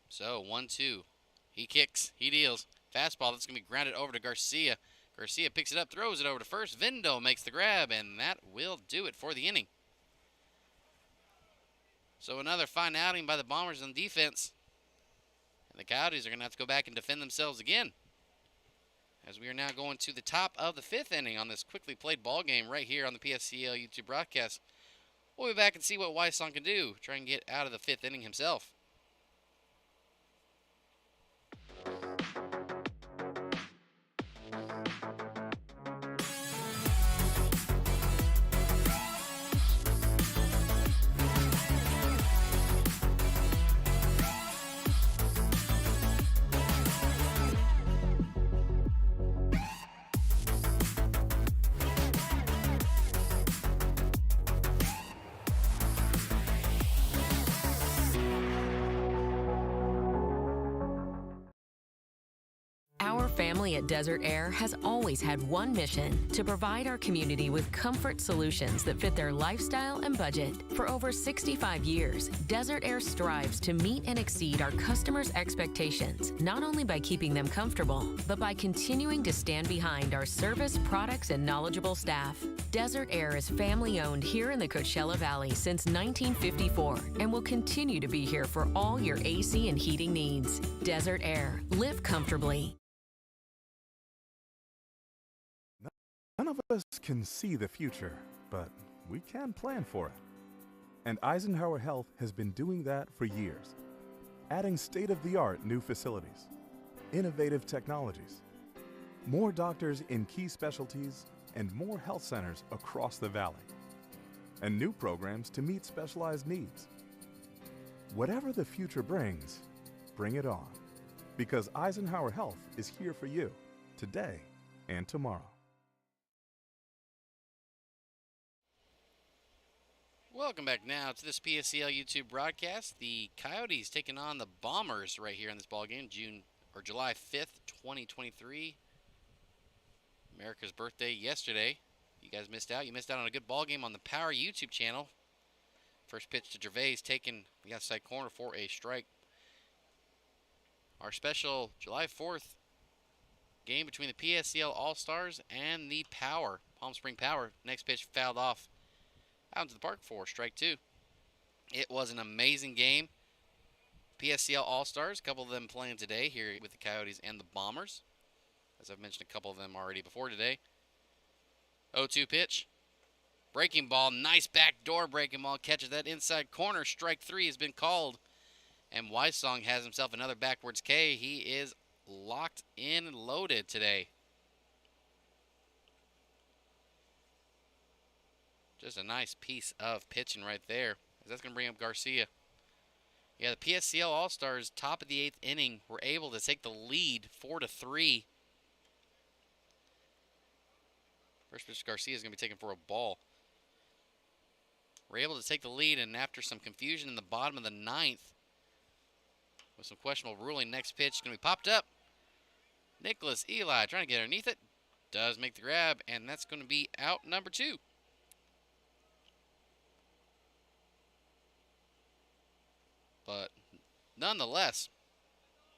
So 1-2. He kicks. He deals. Fastball that's going to be grounded over to Garcia. Garcia picks it up, throws it over to first. Vindel makes the grab, and that will do it for the inning. So another fine outing by the Bombers on defense. And the Coyotes are going to have to go back and defend themselves again. As we are now going to the top of the 5th inning on this quickly played ball game right here on the PSCL YouTube broadcast. We'll be back and see what Wysong can do. Try and get out of the 5th inning himself. Our family at Desert Air has always had one mission: to provide our community with comfort solutions that fit their lifestyle and budget. For over 65 years, Desert Air strives to meet and exceed our customers' expectations, not only by keeping them comfortable, but by continuing to stand behind our service, products, and knowledgeable staff. Desert Air is family-owned here in the Coachella Valley since 1954 and will continue to be here for all your AC and heating needs. Desert Air. Live comfortably. None of us can see the future, but we can plan for it. And Eisenhower Health has been doing that for years, adding state-of-the-art new facilities, innovative technologies, more doctors in key specialties, and more health centers across the valley, and new programs to meet specialized needs. Whatever the future brings, bring it on, because Eisenhower Health is here for you today and tomorrow. Welcome back now to this PSCL YouTube broadcast. The Coyotes taking on the Bombers right here in this ballgame, July 5th, 2023. America's birthday yesterday. You guys missed out. You missed out on a good ballgame on the Power YouTube channel. First pitch to Gervais, taken the outside corner for a strike. Our special July 4th game between the PSCL All-Stars and the Power, Palm Spring Power. Next pitch fouled off out into the park for strike two. It was an amazing game. PSCL All-Stars, a couple of them playing today here with the Coyotes and the Bombers. As I've mentioned a couple of them already before today. 0-2 pitch. Breaking ball, nice backdoor breaking ball. Catches that inside corner. Strike three has been called. And Wysong has himself another backwards K. He is locked in and loaded today. Just a nice piece of pitching right there. That's going to bring up Garcia. Yeah, the PSCL All-Stars, top of the 8th inning, were able to take the lead 4-3. First pitch Garcia is going to be taken for a ball. We're able to take the lead, and after some confusion in the bottom of the 9th, with some questionable ruling, next pitch is going to be popped up. Nicholas Eli trying to get underneath it. Does make the grab, and that's going to be out number 2. But nonetheless,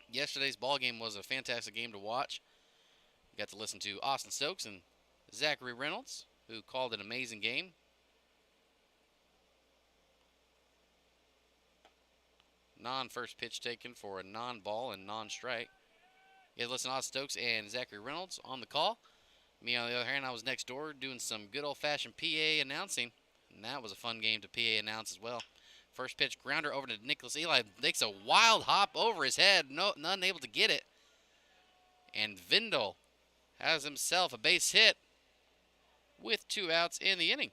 yesterday's ball game was a fantastic game to watch. We got to listen to Austin Stokes and Zachary Reynolds, who called an amazing game. Non-first pitch taken for a non-ball and non-strike. You had to listen to Austin Stokes and Zachary Reynolds on the call. Me, on the other hand, I was next door doing some good old-fashioned PA announcing, and that was a fun game to PA announce as well. First pitch grounder over to Nicholas Eli. Makes a wild hop over his head. None able to get it. And Vindel has himself a base hit with 2 outs in the inning.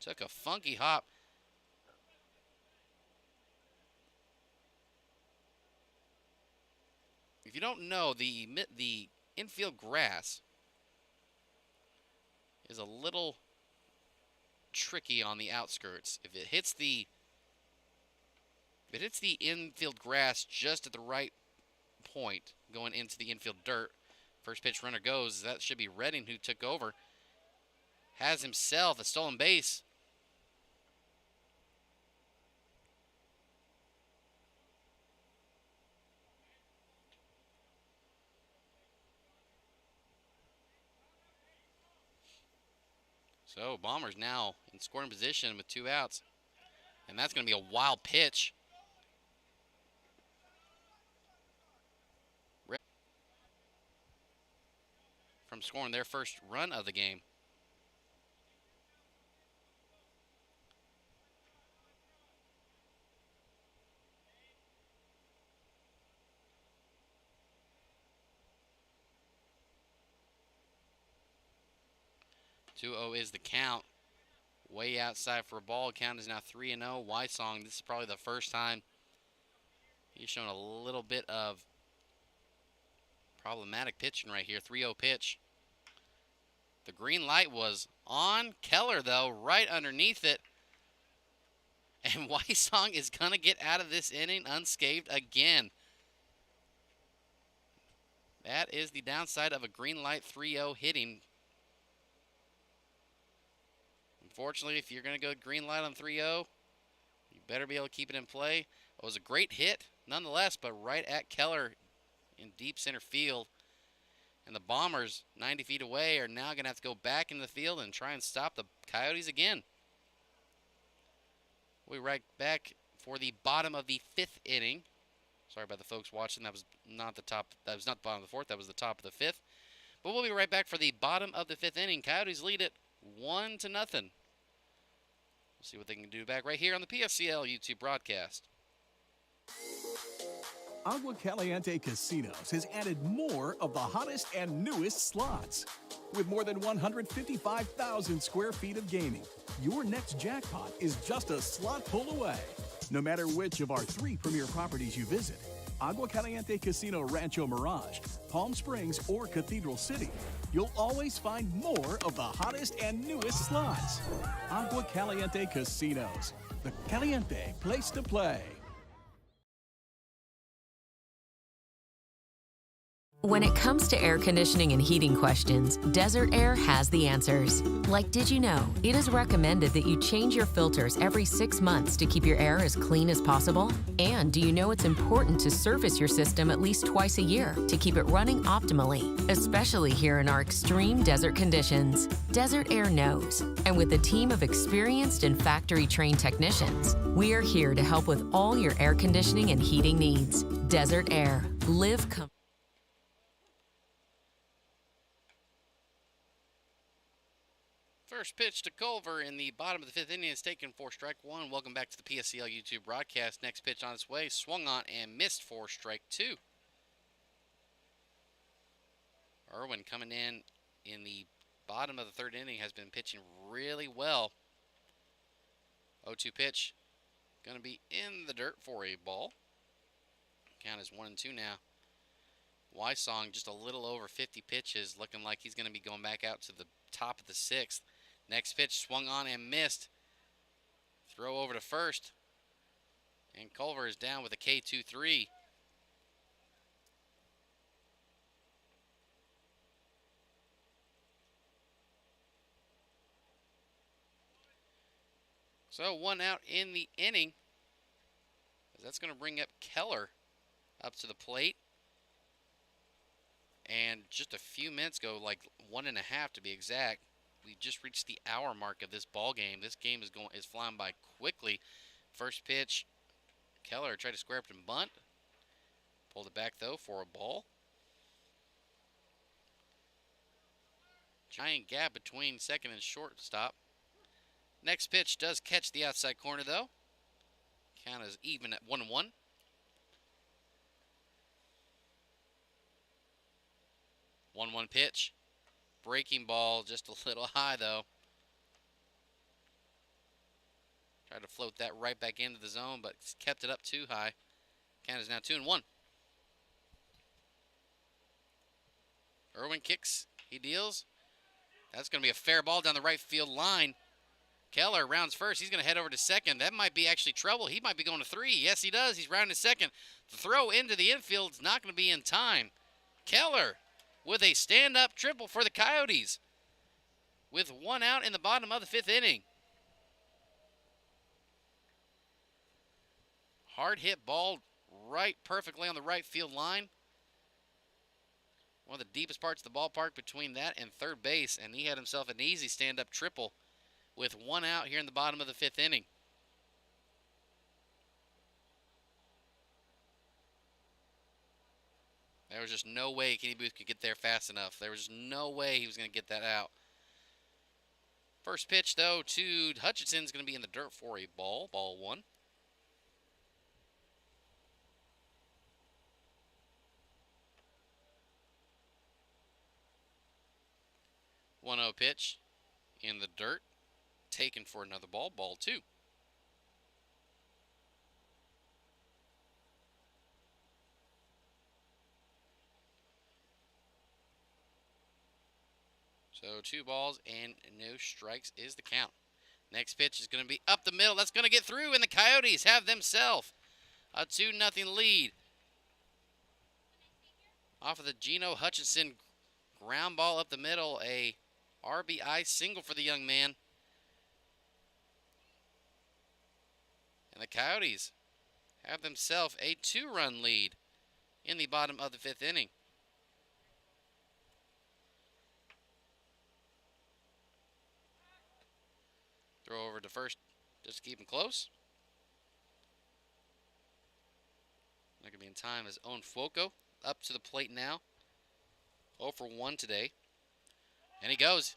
Took a funky hop. If you don't know, the infield grass is a little tricky on the outskirts. If it hits the infield grass just at the right point, going into the infield dirt, first pitch runner goes. That should be Redding, who took over. Has himself a stolen base. So Bombers now in scoring position with 2 outs. And that's going to be a wild pitch. From scoring their first run of the game. Two-0 is the count. Way outside for a ball. Count is now 3-0. Wysong, this is probably the first time he's shown a little bit of problematic pitching right here. 3-0 pitch. The green light was on Keller, though, right underneath it. And Wysong is going to get out of this inning unscathed again. That is the downside of a green light 3-0 hitting. Unfortunately, if you're going to go green light on 3-0, you better be able to keep it in play. It was a great hit, nonetheless, but right at Keller in deep center field. And the Bombers, 90 feet away, are now going to have to go back into the field and try and stop the Coyotes again. We'll be right back for the bottom of the 5th inning. Sorry about the folks watching. That was not the top. That was not the bottom of the 4th. That was the top of the 5th. But we'll be right back for the bottom of the 5th inning. Coyotes lead it 1-0. We'll see what they can do back right here on the PSCL YouTube broadcast. Agua Caliente Casinos has added more of the hottest and newest slots. With more than 155,000 square feet of gaming, your next jackpot is just a slot pull away. No matter which of our 3 premier properties you visit, Agua Caliente Casino Rancho Mirage, Palm Springs, or Cathedral City, you'll always find more of the hottest and newest slots. Agua Caliente Casinos, the caliente place to play. When it comes to air conditioning and heating questions, Desert Air has the answers. Like, did you know it is recommended that you change your filters every 6 months to keep your air as clean as possible? And do you know it's important to service your system at least twice a year to keep it running optimally, especially here in our extreme desert conditions? Desert Air knows. And with a team of experienced and factory-trained technicians, we are here to help with all your air conditioning and heating needs. Desert Air. Live First pitch to Culver in the bottom of the 5th inning is taken for strike 1. Welcome back to the PSCL YouTube broadcast. Next pitch on its way, swung on and missed for strike 2. Irwin coming in the bottom of the 3rd inning has been pitching really well. 0-2 pitch, going to be in the dirt for a ball. Count is 1-2 now. Wysong just a little over 50 pitches, looking like he's going to be going back out to the top of the 6th. Next pitch swung on and missed. Throw over to first. And Culver is down with a K2-3. So 1 out in the inning. That's going to bring up Keller up to the plate. And just a few minutes ago, like 1.5 to be exact, we just reached the hour mark of this ball game. This game is flying by quickly. First pitch, Keller tried to square up and bunt. Pulled it back though for a ball. Giant gap between second and shortstop. Next pitch does catch the outside corner though. Count is even at 1-1. 1-1 pitch. Breaking ball just a little high though. Tried to float that right back into the zone, but kept it up too high. Count is now 2-1. Irwin kicks. He deals. That's going to be a fair ball down the right field line. Keller rounds first. He's going to head over to second. That might be actually trouble. He might be going to 3. Yes, he does. He's rounding second. The throw into the infield is not going to be in time. Keller with a stand-up triple for the Coyotes with 1 out in the bottom of the 5th inning. Hard hit ball right perfectly on the right field line. One of the deepest parts of the ballpark between that and third base, and he had himself an easy stand-up triple with 1 out here in the bottom of the 5th inning. There was just no way Kenny Booth could get there fast enough. There was just no way he was going to get that out. First pitch, though, to Hutchinson is going to be in the dirt for a ball. Ball 1. One 0 pitch in the dirt. Taken for another ball. Ball 2. So 2 balls and no strikes is the count. Next pitch is going to be up the middle. That's going to get through, and the Coyotes have themselves a 2-0 lead. Off of the Geno Hutchinson ground ball up the middle, a RBI single for the young man. And the Coyotes have themselves a 2-run lead in the bottom of the 5th inning. Throw over to first just to keep him close. Not going to be in time as Owen Fuoco up to the plate now. 0 for 1 today. And he goes.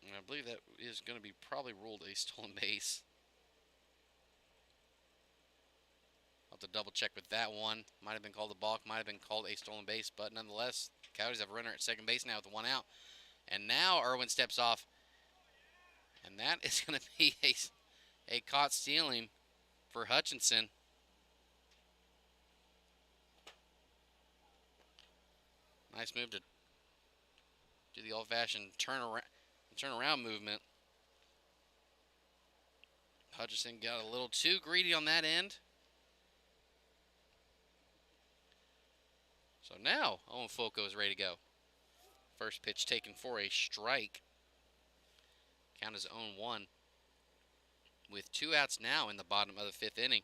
And I believe that is going to be probably ruled a stolen base. I'll have to double check with that one. Might have been called a balk, might have been called a stolen base, but nonetheless, the Coyotes have a runner at second base now with 1 out. And now Irwin steps off. And that is going to be a caught stealing for Hutchinson. Nice move to do the old-fashioned turnaround movement. Hutchinson got a little too greedy on that end. So now Owen Fuoco is ready to go. First pitch taken for a strike. Count is 0-1. With 2 outs now in the bottom of the 5th inning.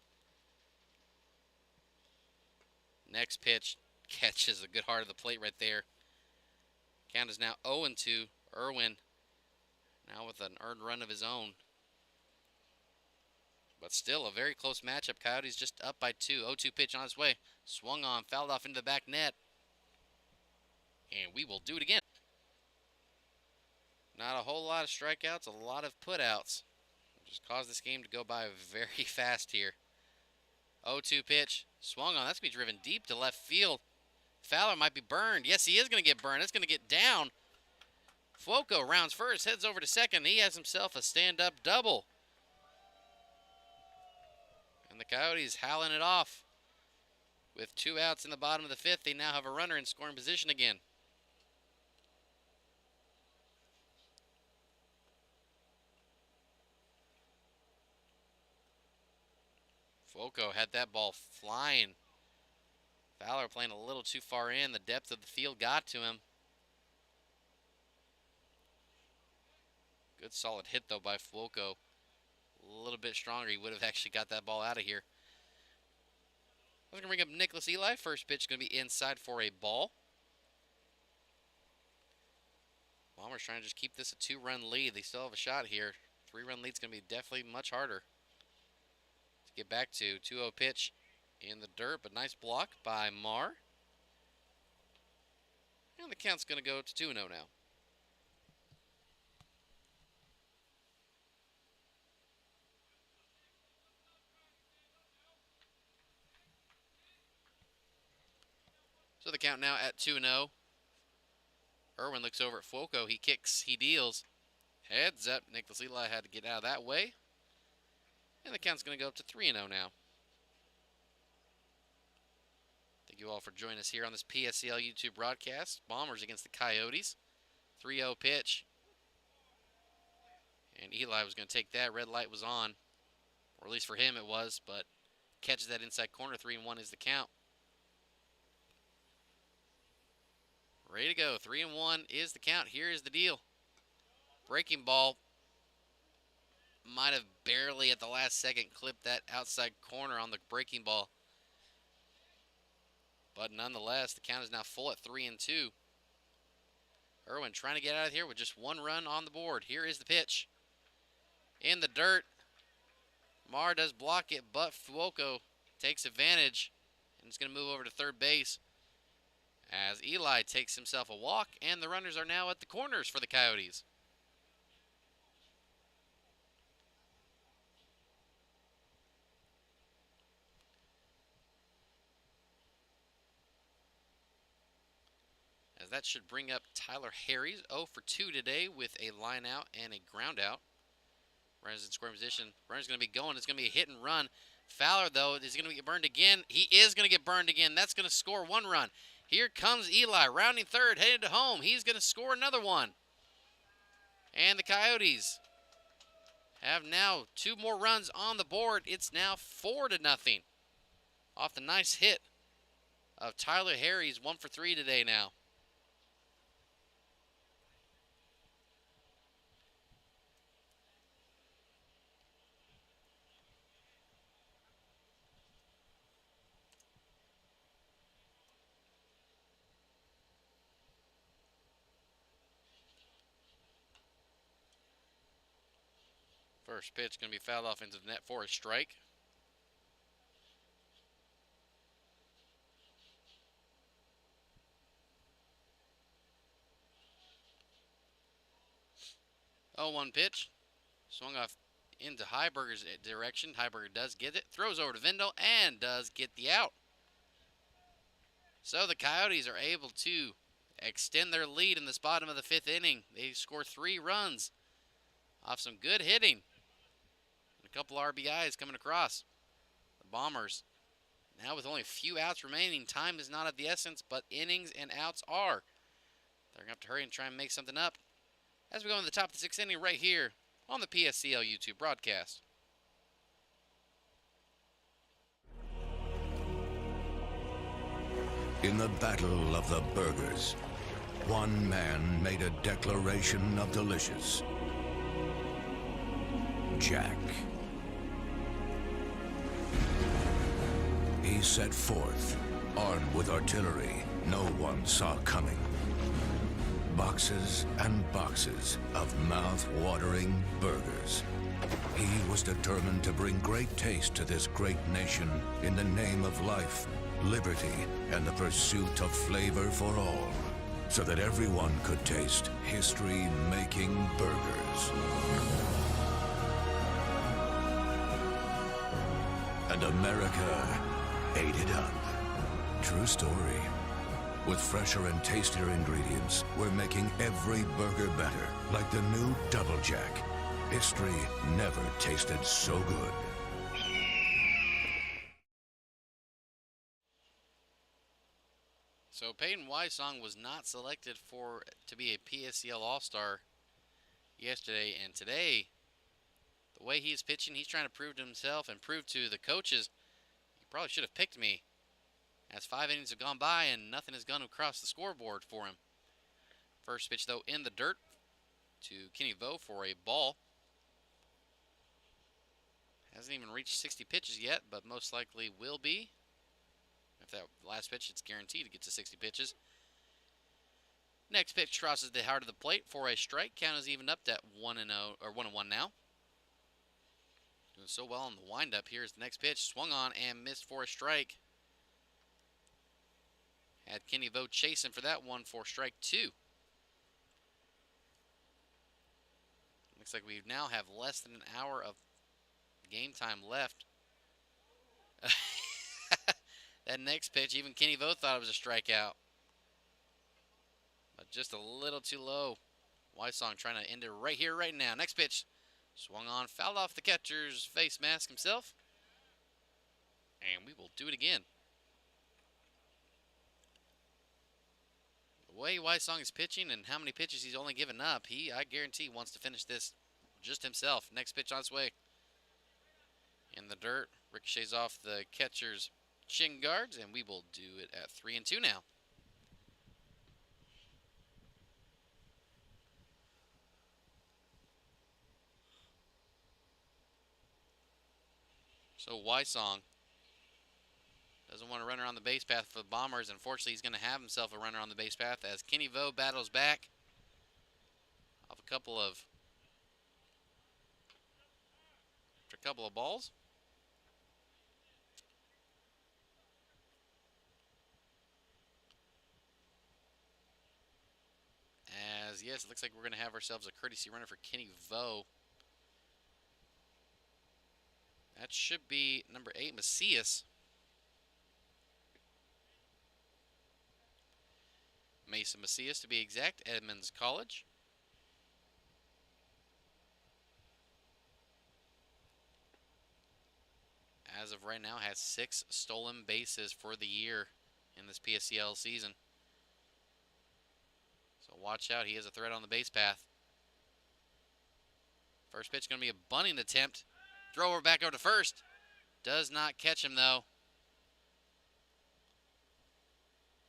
Next pitch catches a good heart of the plate right there. Count is now 0-2. Irwin now with an earned run of his own. But still a very close matchup. Coyotes just up by 2. 0-2 pitch on its way. Swung on, fouled off into the back net. And we will do it again. Not a whole lot of strikeouts, a lot of putouts. Just caused this game to go by very fast here. 0-2 pitch. Swung on. That's going to be driven deep to left field. Fowler might be burned. Yes, he is going to get burned. It's going to get down. Fuoco rounds first, heads over to second. He has himself a stand-up double. And the Coyotes howling it off. With 2 outs in the bottom of the 5th, they now have a runner in scoring position again. Fuoco had that ball flying. Fowler playing a little too far in. The depth of the field got to him. Good solid hit, though, by Fuoco. A little bit stronger. He would have actually got that ball out of here. I was going to bring up Nicholas Eli. First pitch going to be inside for a ball. Bombers trying to just keep this a 2-run lead. They still have a shot here. 3-run lead's going to be definitely much harder to get back to. 2-0 pitch in the dirt, but nice block by Marr. And the count's going to go to 2-0 now. So the count now at 2-0. Irwin looks over at Fuoco. He kicks, he deals. Heads up. Nicholas Eli had to get out of that way. And the count's going to go up to 3-0 now. Thank you all for joining us here on this PSCL YouTube broadcast. Bombers against the Coyotes. 3-0 pitch. And Eli was going to take that. Red light was on. Or at least for him it was. But catches that inside corner. 3-1 is the count. Ready to go. 3-1 is the count. Here is the deal. Breaking ball might have barely at the last second clipped that outside corner on the breaking ball. But nonetheless, the count is now full at 3-2. Irwin trying to get out of here with just 1 run on the board. Here is the pitch. In the dirt. Marr does block it, but Fuoco takes advantage. And it's going to move over to third base. As Eli takes himself a walk, and the runners are now at the corners for the Coyotes. As that should bring up Tyler Harries, 0 for 2 today with a line out and a ground out. Runners in scoring position. Runner's going to be going. It's going to be a hit and run. Fowler, though, is going to get burned again. He is going to get burned again. That's going to score 1 run. Here comes Eli, rounding third, headed to home. He's going to score another one. And the Coyotes have now 2 more runs on the board. It's now 4-0 off the nice hit of Tyler Harry's 1 for 3 today now. First pitch going to be fouled off into the net for a strike. Oh, 1 pitch. Swung off into Heiberger's direction. Heiberger does get it. Throws over to Vindel and does get the out. So the Coyotes are able to extend their lead in this bottom of the 5th inning. They score 3 runs off some good hitting. And a couple RBIs coming across. The Bombers, now with only a few outs remaining, time is not of the essence, but innings and outs are. They're going to have to hurry and try and make something up as we go into the top of the 6th inning right here on the PSCL YouTube broadcast. In the battle of the burgers, one man made a declaration of delicious. Jack. He set forth, armed with artillery no one saw coming. Boxes and boxes of mouth-watering burgers. He was determined to bring great taste to this great nation in the name of life, liberty, and the pursuit of flavor for all, so that everyone could taste history-making burgers. And America ate it up. True story. With fresher and tastier ingredients, we're making every burger better, like the new Double Jack. History never tasted so good. So Peyton Wysong was not selected to be a PSCL All-Star yesterday, and today, the way he's pitching, he's trying to prove to himself and prove to the coaches, you probably should have picked me, as 5 innings have gone by and nothing has gone across the scoreboard for him. First pitch, though, in the dirt to Kenny Vo for a ball. Hasn't even reached 60 pitches yet, but most likely will be. If that last pitch, it's guaranteed to get to 60 pitches. Next pitch crosses the heart of the plate for a strike. Count is evened up at 1-0 or 1-1 now. Doing so well on the windup. Here's the next pitch, swung on and missed for a strike. Had Kenny Vo chasing for that one for strike 2. Looks like we now have less than an hour of game time left. That next pitch, even Kenny Vo thought it was a strikeout. But just a little too low. Wysong trying to end it right here, right now. Next pitch, swung on, fouled off the catcher's face mask himself. And we will do it again. The way Wysong is pitching and how many pitches he's only given up, I guarantee, wants to finish this just himself. Next pitch on its way. In the dirt, ricochets off the catcher's shin guards, and we will do it at 3-2 now. So Wysong doesn't want to run around the base path for the Bombers. Unfortunately, he's going to have himself a runner on the base path as Kenny Vo battles back off a couple of balls. As, yes, it looks like we're going to have ourselves a courtesy runner for Kenny Vo. That should be number 8, Macias. Mason Macias, to be exact, Edmonds College. As of right now, has 6 stolen bases for the year in this PSCL season. So watch out, he is a threat on the base path. First pitch going to be a bunting attempt. Thrower back over to first. Does not catch him, though.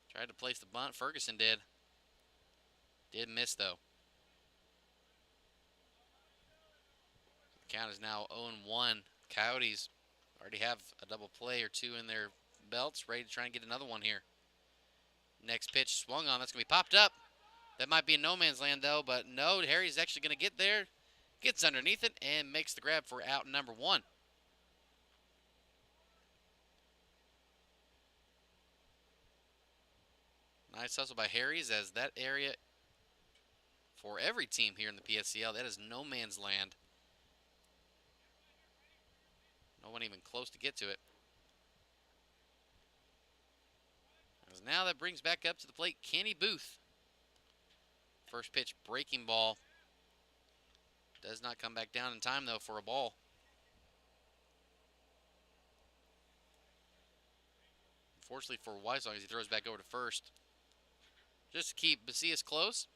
Tried to place the bunt. Ferguson did. Did miss, though. The count is now 0-1. Coyotes already have a double play or two in their belts, ready to try and get another one here. Next pitch swung on. That's going to be popped up. That might be in no man's land, though, but no, Harry's actually going to get there. Gets underneath it and makes the grab for out number 1. Nice hustle by Harry's, as that area for every team here in the PSCL, that is no man's land. No one even close to get to it. As now that brings back up to the plate Kenny Booth. First pitch breaking ball. Does not come back down in time, though, for a ball. Unfortunately for Weissong, as he throws back over to first. Just to keep Bacias close.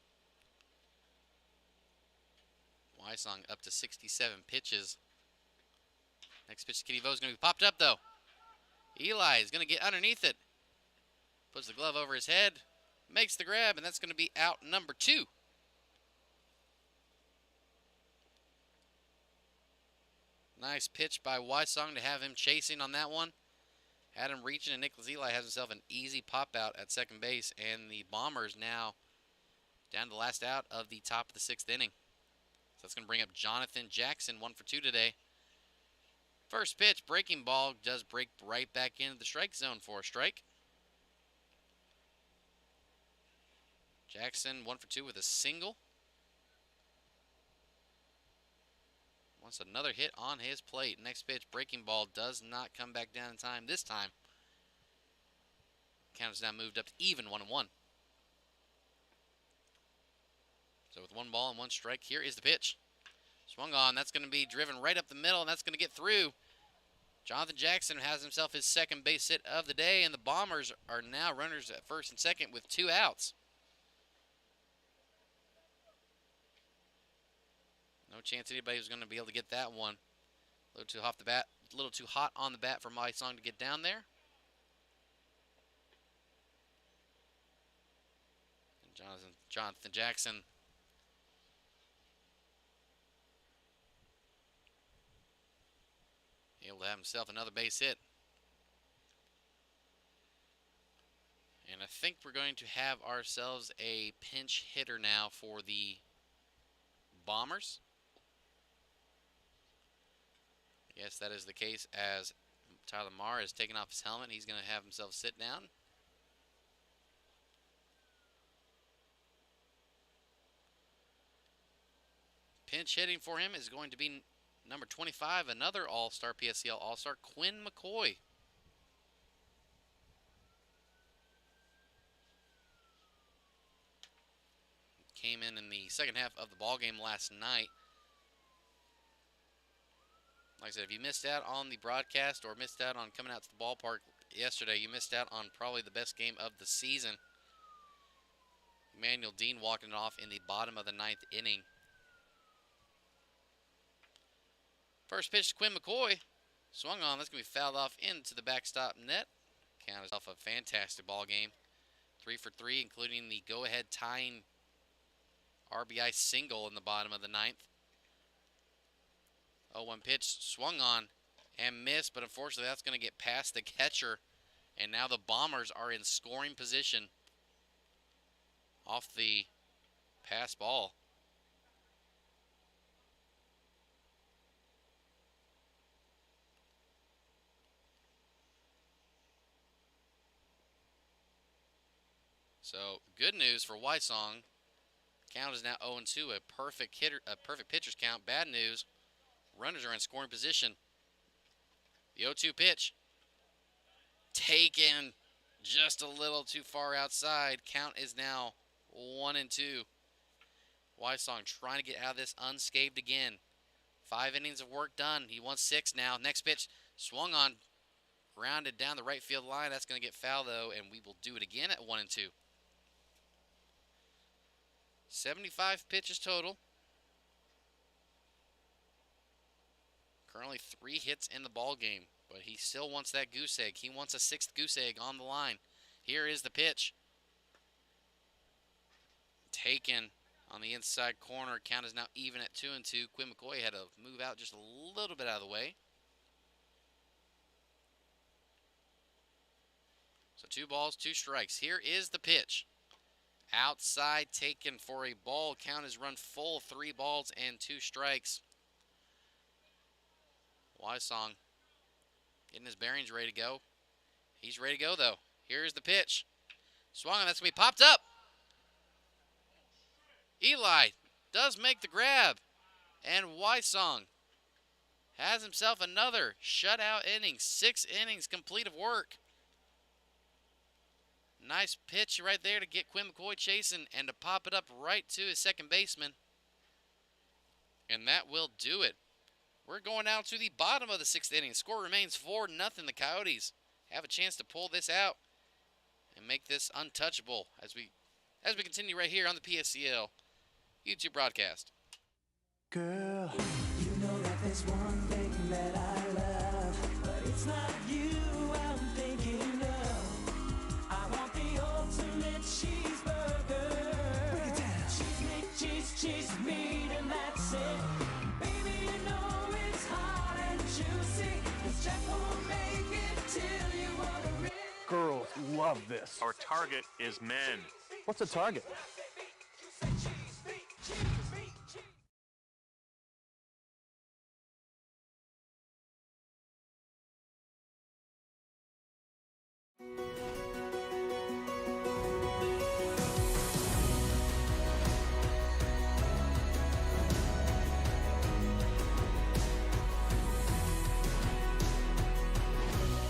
Weissong up to 67 pitches. Next pitch to Kenny Vo is going to be popped up, though. Eli is going to get underneath it. Puts the glove over his head. Makes the grab, and that's going to be out number 2. Nice pitch by Weissong to have him chasing on that one. Had him reaching, and Nicholas Eli has himself an easy pop out at second base, and the Bombers now down to the last out of the top of the 6th inning. So that's going to bring up Jonathan Jackson, 1 for 2 today. First pitch, breaking ball, does break right back into the strike zone for a strike. Jackson, 1 for 2 with a single. Wants another hit on his plate. Next pitch, breaking ball, does not come back down in time this time. Count is now moved up to even 1-1. So with 1 ball and 1 strike, here is the pitch. Swung on, that's going to be driven right up the middle, and that's going to get through. Jonathan Jackson has himself his second base hit of the day, and the Bombers are now runners at first and second with 2 outs. No chance anybody was going to be able to get that one. A little too hot on the bat for Weissong to get down there. And Jonathan Jackson able to have himself another base hit. And I think we're going to have ourselves a pinch hitter now for the Bombers. Yes, that is the case, as Tyler Marr is taking off his helmet. He's going to have himself sit down. Pinch hitting for him is going to be number 25, another All-Star PSCL All-Star, Quinn McCoy. Came in the second half of the ballgame last night. Like I said, if you missed out on the broadcast or missed out on coming out to the ballpark yesterday, you missed out on probably the best game of the season. Emmanuel Dean walking it off in the bottom of the 9th inning. First pitch to Quinn McCoy. Swung on. That's going to be fouled off into the backstop net. Count is off a fantastic ball game. 3 for 3, including the go-ahead tying RBI single in the bottom of the 9th. 0-1 pitch, swung on and missed, but unfortunately that's going to get past the catcher, and now the Bombers are in scoring position off the pass ball. So good news for Weissong. Count is now 0-2, a perfect pitcher's count. Bad news, runners are in scoring position. The 0-2 pitch, taken just a little too far outside. Count is now 1-2. Weissong trying to get out of this unscathed again. 5 innings of work done. He wants 6 now. Next pitch, swung on, grounded down the right field line. That's going to get foul, though, and we will do it again at 1-2. 75 pitches total. Currently 3 hits in the ball game, but he still wants that goose egg. He wants a 6th goose egg on the line. Here is the pitch. Taken on the inside corner. Count is now even at 2-2. Quinn McCoy had to move out just a little bit out of the way. So 2 balls, 2 strikes. Here is the pitch. Outside taken for a ball. Count is run full. 3 balls and 2 strikes. Wysong getting his bearings ready to go. He's ready to go, though. Here's the pitch. Swung on. That's going to be popped up. Eli does make the grab. And Wysong has himself another shutout inning. 6 innings complete of work. Nice pitch right there to get Quinn McCoy chasing and to pop it up right to his second baseman. And that will do it. We're going down to the bottom of the 6th inning. Score remains 4-0. The Coyotes have a chance to pull this out and make this untouchable as we continue right here on the PSCL YouTube broadcast. Girl, you know that there's one thing that I love, but it's not you I'm thinking of. I want the ultimate cheeseburger. Break it down. Cheese, meat, cheese, meat, and that's it. Baby, you know it's hot and juicy. 'Cause Jack won't make it till you order it. Girls love this. Our target is men. What's a target?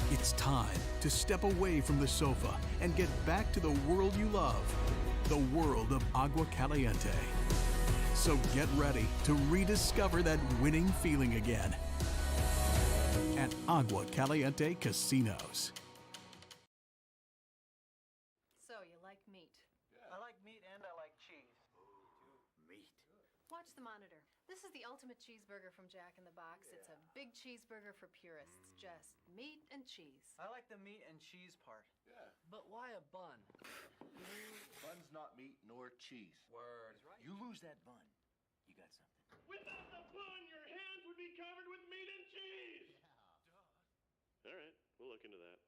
It's time to step away from the sofa and get back to the world you love, the world of Agua Caliente. So get ready to rediscover that winning feeling again at Agua Caliente Casinos. So, you like meat? I like meat and I like cheese. Meat. Watch the monitor. This is the ultimate cheeseburger from Jack in the Box. It's a big cheeseburger for purists. Just meat and cheese. I like the meat and cheese part. Yeah. But why a bun? Bun's not meat nor cheese. Word. You lose that bun, you got something. Without the bun, your hands would be covered with meat and cheese. All right, we'll look into that.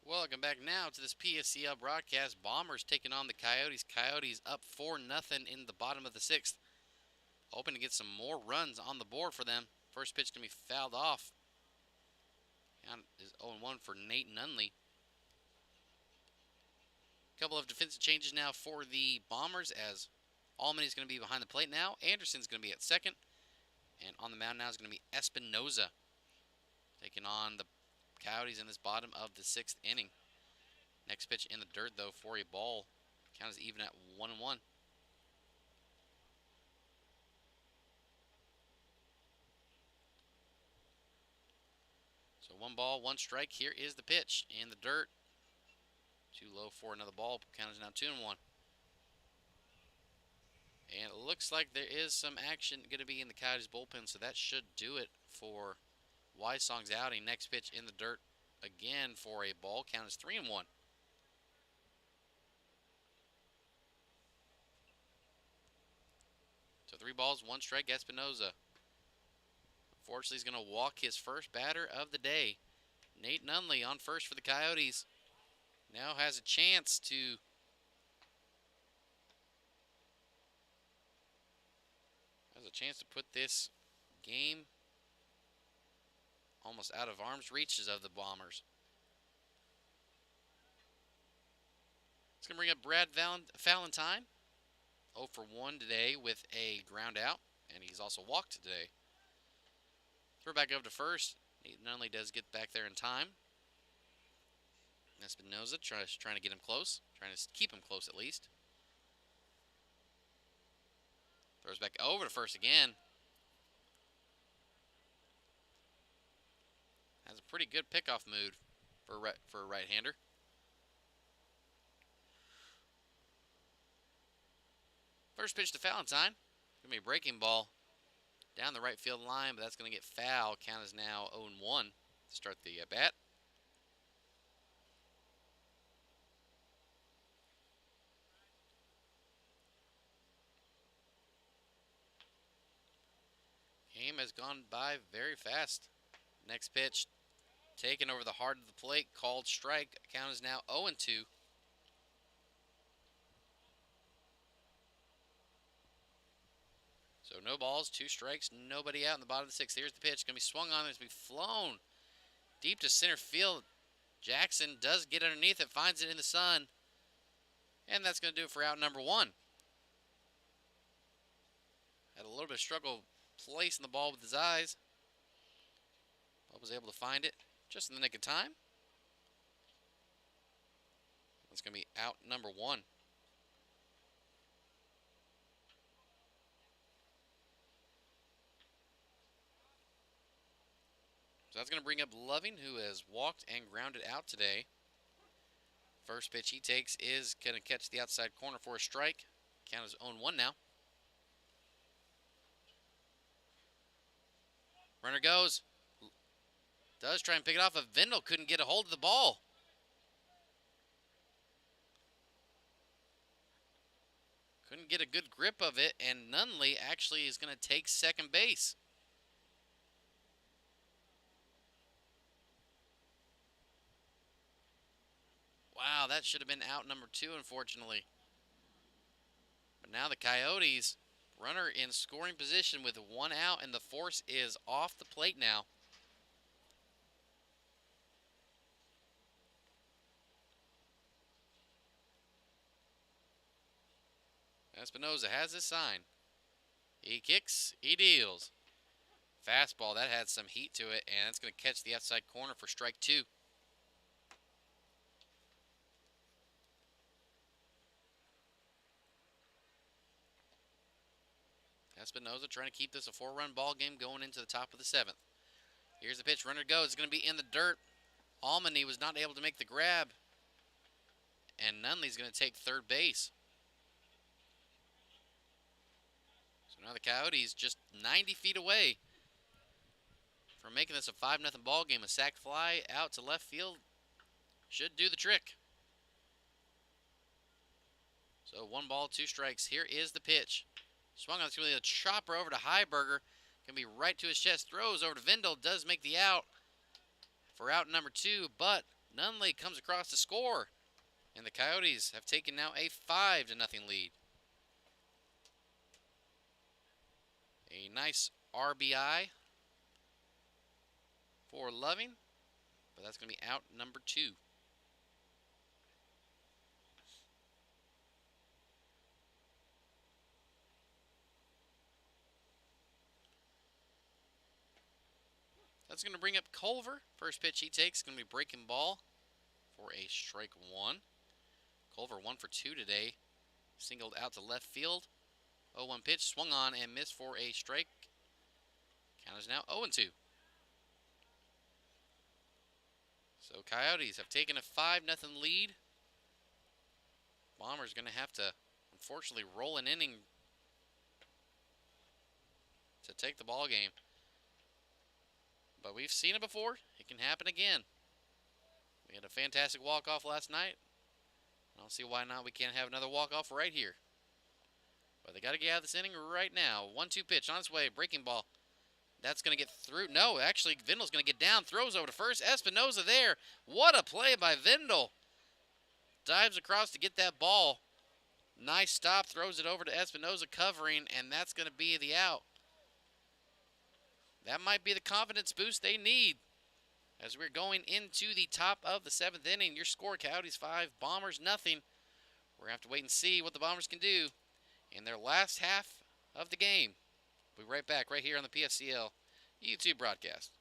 Welcome back now to this PSCL broadcast. Bombers taking on the Coyotes. Coyotes up 4-0 in the bottom of the 6th. Hoping to get some more runs on the board for them. First pitch going to be fouled off. Count is 0-1 for Nate Nunley. Couple of defensive changes now for the Bombers as Allman is going to be behind the plate now. Anderson's going to be at second. And on the mound now is going to be Espinoza taking on the Coyotes in this bottom of the 6th inning. Next pitch in the dirt, though, for a ball. Count is even at 1-1. So 1 ball, 1 strike. Here is the pitch in the dirt. Too low for another ball. Count is now 2-1. And it looks like there is some action going to be in the Coyotes bullpen, so that should do it for Wysong's outing. Next pitch in the dirt again for a ball. Count is 3-1. So 3 balls, 1 strike. Espinoza. Unfortunately, he's going to walk his first batter of the day. Nate Nunley on first for the Coyotes. Now has a chance to put this game almost out of arm's reaches of the Bombers. It's going to bring up Brad Valentine. 0 for 1 today with a ground out, and he's also walked today. Throw back up to first. Nate Nunley does get back there in time. Espinoza trying to get him close, trying to keep him close at least. Throws back over to first again. Has a pretty good pickoff mood for a right-hander. First pitch to Valentine. Going to be a breaking ball down the right field line, but that's going to get foul. Count is now 0-1 to start the bat. Game has gone by very fast. Next pitch taken over the heart of the plate, called strike. Count is now 0-2. So no balls, 2 strikes, nobody out in the bottom of the 6th. Here's the pitch, going to be swung on, it's going to be flown deep to center field. Jackson does get underneath it, finds it in the sun, and that's going to do it for out number 1. Had a little bit of struggle placing the ball with his eyes, but was able to find it just in the nick of time. That's going to be out number 1. So that's going to bring up Loving, who has walked and grounded out today. First pitch he takes is going to catch the outside corner for a strike. Count is 0-1 now. Runner goes. Does try and pick it off, but Vindel couldn't get a hold of the ball. Couldn't get a good grip of it, and Nunley actually is going to take second base. Wow, that should have been out number 2, unfortunately. But now the Coyotes, runner in scoring position with 1 out, and the force is off the plate now. Espinoza has his sign. He kicks, he deals. Fastball, that had some heat to it, and it's going to catch the outside corner for strike 2. Espinoza trying to keep this a 4-run ball game going into the top of the 7th. Here's the pitch. Runner goes. It's going to be in the dirt. Almany was not able to make the grab. And Nunley's going to take third base. So now the Coyotes just 90 feet away from making this a 5-0 ball game. A sac fly out to left field should do the trick. So 1 ball, 2 strikes. Here is the pitch. Swung on, it's going to be a chopper over to Heiberger. Going to be right to his chest. Throws over to Vindel. Does make the out for out number 2. But Nunley comes across to score. And the Coyotes have taken now a 5-0 lead. A nice RBI for Loving. But that's going to be out number 2. That's going to bring up Culver. First pitch he takes is going to be breaking ball for a strike 1. Culver 1 for 2 today. Singled out to left field. 0-1 pitch, swung on and missed for a strike. Count is now 0-2. So Coyotes have taken a 5-0 lead. Bombers going to have to, unfortunately, roll an inning to take the ball game. But we've seen it before. It can happen again. We had a fantastic walk-off last night. I don't see why not we can't have another walk-off right here. But they got to get out of this inning right now. 1-2 pitch on its way. Breaking ball. That's going to get through. No, actually, Vindel's going to get down. Throws over to first. Espinoza there. What a play by Vindel. Dives across to get that ball. Nice stop. Throws it over to Espinoza covering, and that's going to be the out. That might be the confidence boost they need as we're going into the top of the 7th inning. Your score, Coyotes 5, Bombers nothing. We're going to have to wait and see what the Bombers can do in their last half of the game. We'll be right back right here on the PSCL YouTube broadcast.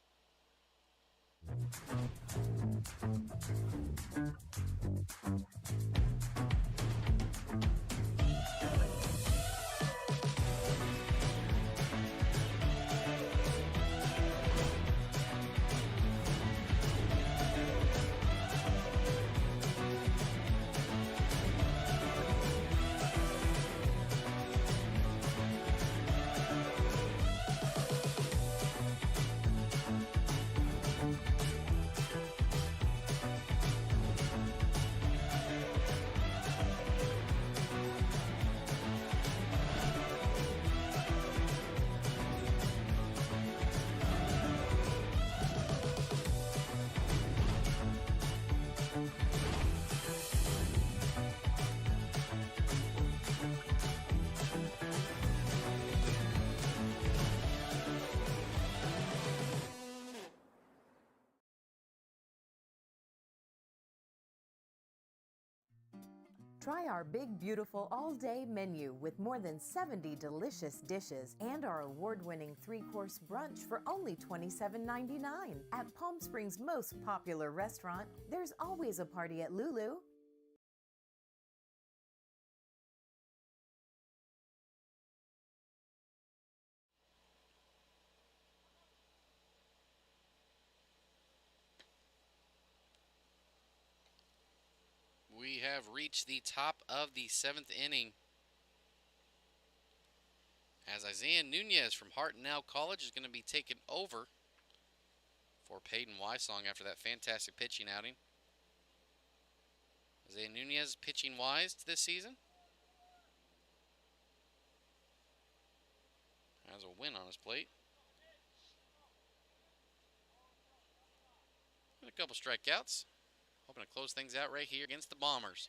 Try our big, beautiful all-day menu with more than 70 delicious dishes and our award-winning 3-course brunch for only $27.99. At Palm Springs' most popular restaurant, there's always a party at Lulu. We have reached the top of the 7th inning as Isaiah Nunez from Hartnell College is going to be taken over for Peyton Wysong after that fantastic pitching outing. Isaiah Nunez pitching wise this season. Has a win on his plate. And a couple strikeouts. Hoping to close things out right here against the Bombers.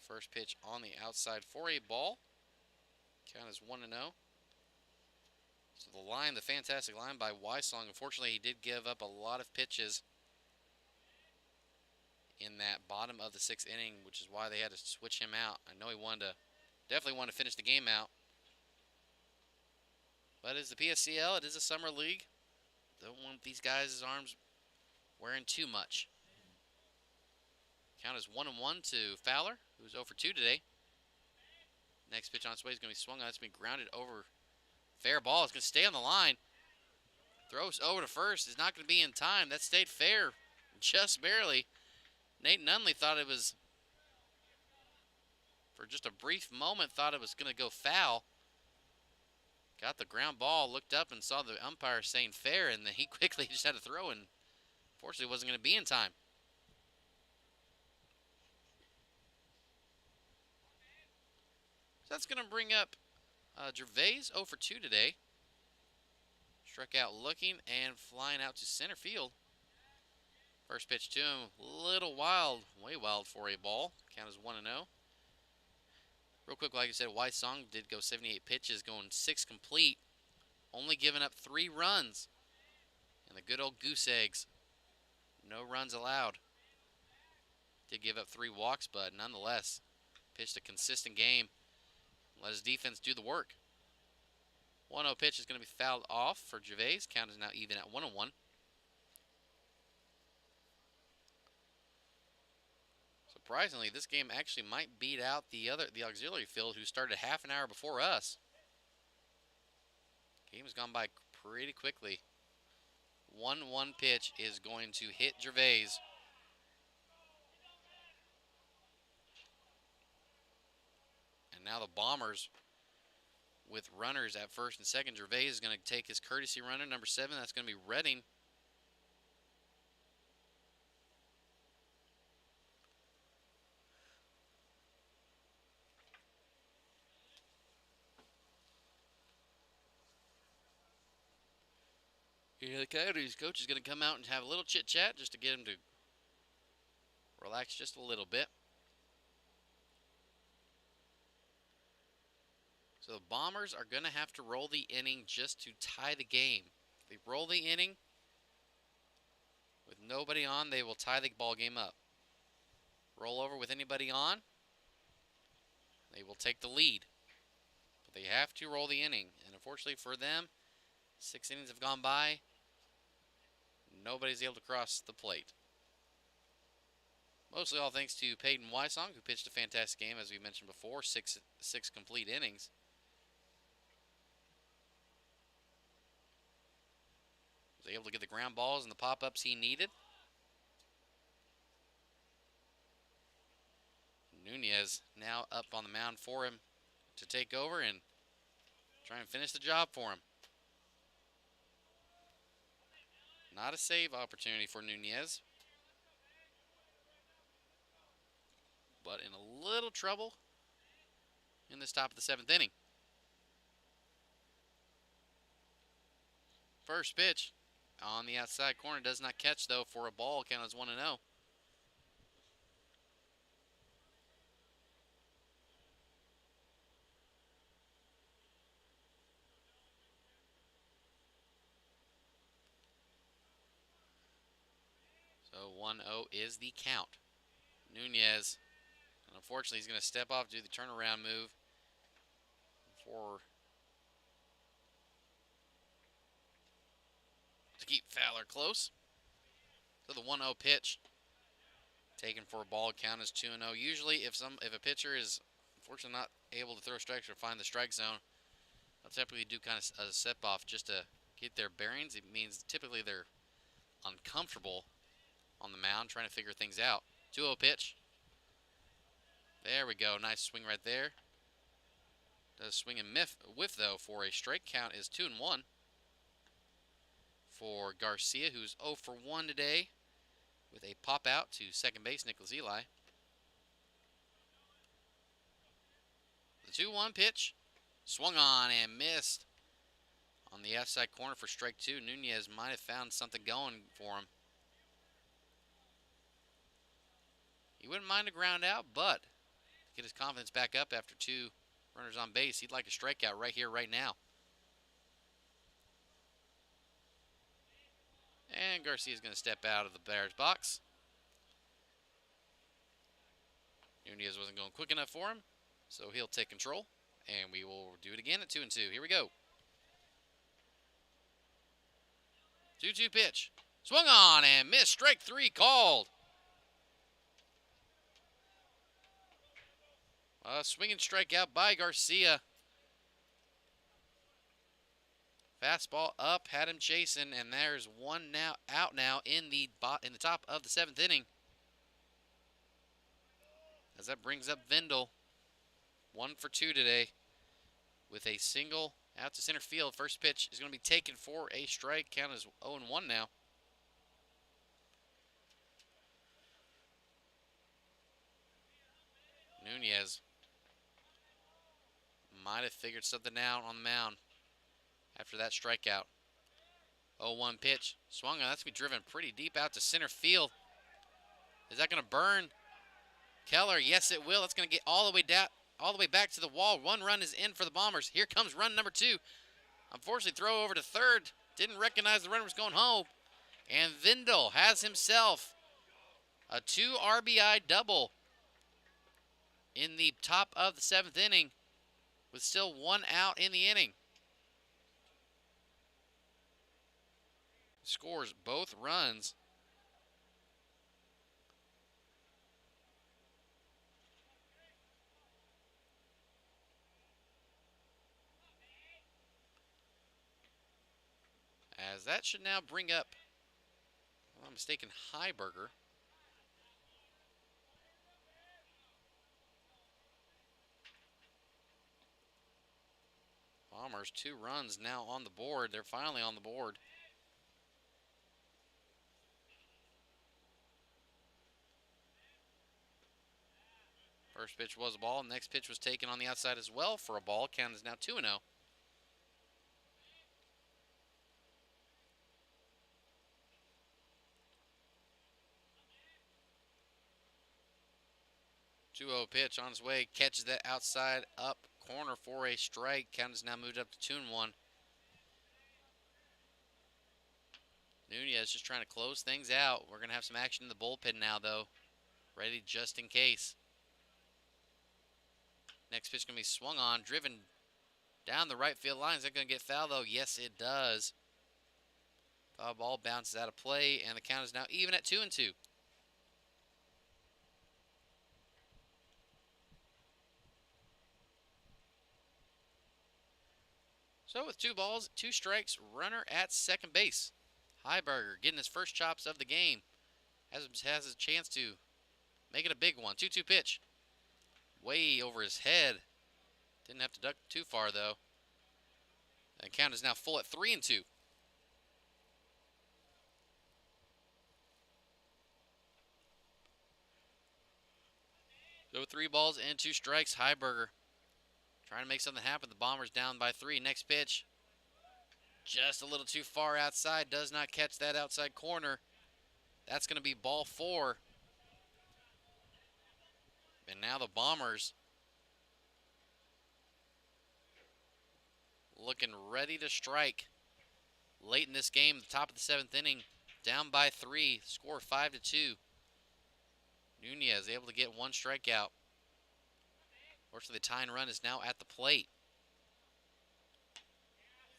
First pitch on the outside for a ball. Count is 1-0. So the line, the fantastic line by Wysong. Unfortunately, he did give up a lot of pitches in that bottom of the 6th inning, which is why they had to switch him out. I know he definitely wanted to finish the game out. But it's the PSCL, it is a summer league. Don't want these guys' arms wearing too much. Count is 1-1 to Fowler, who's 0 for 2 today. Next pitch on its way is going to be swung on. It's going to be grounded over. Fair ball. It's going to stay on the line. Throws over to first. Is not going to be in time. That stayed fair just barely. Nate Nunley thought it was, for just a brief moment, thought it was going to go foul. Got the ground ball, looked up and saw the umpire saying fair, and then he quickly just had to throw, and fortunately wasn't going to be in time. So that's going to bring up Gervais 0 for 2 today. Struck out looking and flying out to center field. First pitch to him, little wild, way wild for a ball. Count is 1-0. Real quick, like I said, Wysong did go 78 pitches, going 6 complete, only giving up 3 runs. And the good old goose eggs, no runs allowed. Did give up 3 walks, but nonetheless, pitched a consistent game. Let his defense do the work. 1-0 pitch is going to be fouled off for Gervais. Count is now even at 1-1. Surprisingly, this game actually might beat out the auxiliary field, who started half an hour before us. Game has gone by pretty quickly. 1-1 pitch is going to hit Gervais. And now the Bombers with runners at first and second. Gervais is going to take his courtesy runner, number 7. That's going to be Redding. Yeah, the Coyotes coach is going to come out and have a little chit-chat just to get him to relax just a little bit. So the Bombers are going to have to roll the inning just to tie the game. If they roll the inning with nobody on, they will tie the ball game up. Roll over with anybody on, they will take the lead. But they have to roll the inning. And unfortunately for them, 6 innings have gone by. Nobody's able to cross the plate. Mostly all thanks to Peyton Wysong, who pitched a fantastic game, as we mentioned before, six complete innings. Was able to get the ground balls and the pop-ups he needed. Nunez now up on the mound for him to take over and try and finish the job for him. Not a save opportunity for Nunez, but in a little trouble in this top of the 7th inning. First pitch on the outside corner does not catch, though, for a ball. Count as 1-0. So 1-0 is the count. Nunez. And unfortunately, he's going to step off, do the turnaround move to keep Fowler close. So the 1-0 pitch taken for a ball, count is 2-0. Usually if a pitcher is unfortunately not able to throw strikes or find the strike zone, they'll typically do kind of a step off just to get their bearings. It means typically they're uncomfortable on the mound trying to figure things out. 2-0 pitch. There we go. Nice swing right there. Does swing and whiff though for a strike. Count is 2-1 for Garcia, who's 0 for 1 today with a pop out to second base, Nicholas Eli. The 2-1 pitch. Swung on and missed on the outside corner for strike 2. Nunez might have found something going for him. He wouldn't mind a ground out, but to get his confidence back up after 2 runners on base, he'd like a strikeout right here, right now. And Garcia's going to step out of the batter's box. Nunez wasn't going quick enough for him, so he'll take control. And we will do it again at 2-2. Here we go. 2-2 pitch. Swung on and missed. Strike 3 called. Swinging strikeout by Garcia. Fastball up, had him chasing, and there's one now out now in the top of the 7th inning. As that brings up Vindel, 1 for 2 today, with a single out to center field. First pitch is going to be taken for a strike. Count is 0-1 now. Nunez might have figured something out on the mound after that strikeout. 0-1 pitch. Swung on. That's going to be driven pretty deep out to center field. Is that going to burn Keller? Yes, it will. That's going to get all the way down, all the way back to the wall. 1 run is in for the Bombers. Here comes run number 2. Unfortunately, throw over to third. Didn't recognize the runner was going home. And Vindel has himself a 2 RBI double in the top of the 7th inning with still 1 out in the inning. Scores both runs. As that should now bring up, if I'm not mistaken, Heiberger. Bombers 2 runs now on the board. They're finally on the board. First pitch was a ball. Next pitch was taken on the outside as well for a ball. Count is now 2-0. 2-0 pitch on his way. Catches that outside up corner for a strike. Count is now moved up to 2-1. Nunez just trying to close things out. We're going to have some action in the bullpen now, though. Ready just in case. Next pitch going to be swung on, driven down the right field line. Is that going to get foul, though? Yes, it does. Foul ball bounces out of play, and the count is now even at 2-2. So with 2 balls, 2 strikes, runner at second base. Heiberger getting his first chops of the game. Has a chance to make it a big one. 2-2 pitch. Way over his head. Didn't have to duck too far, though. And count is now full at 3-2. So 3 balls and 2 strikes. Heiberger trying to make something happen. The Bombers down by 3. Next pitch. Just a little too far outside. Does not catch that outside corner. That's going to be ball 4. And now the Bombers looking ready to strike late in this game. The top of the 7th inning. Down by 3. Score 5-2. Nunez able to get one strikeout. Fortunately, the tying run is now at the plate.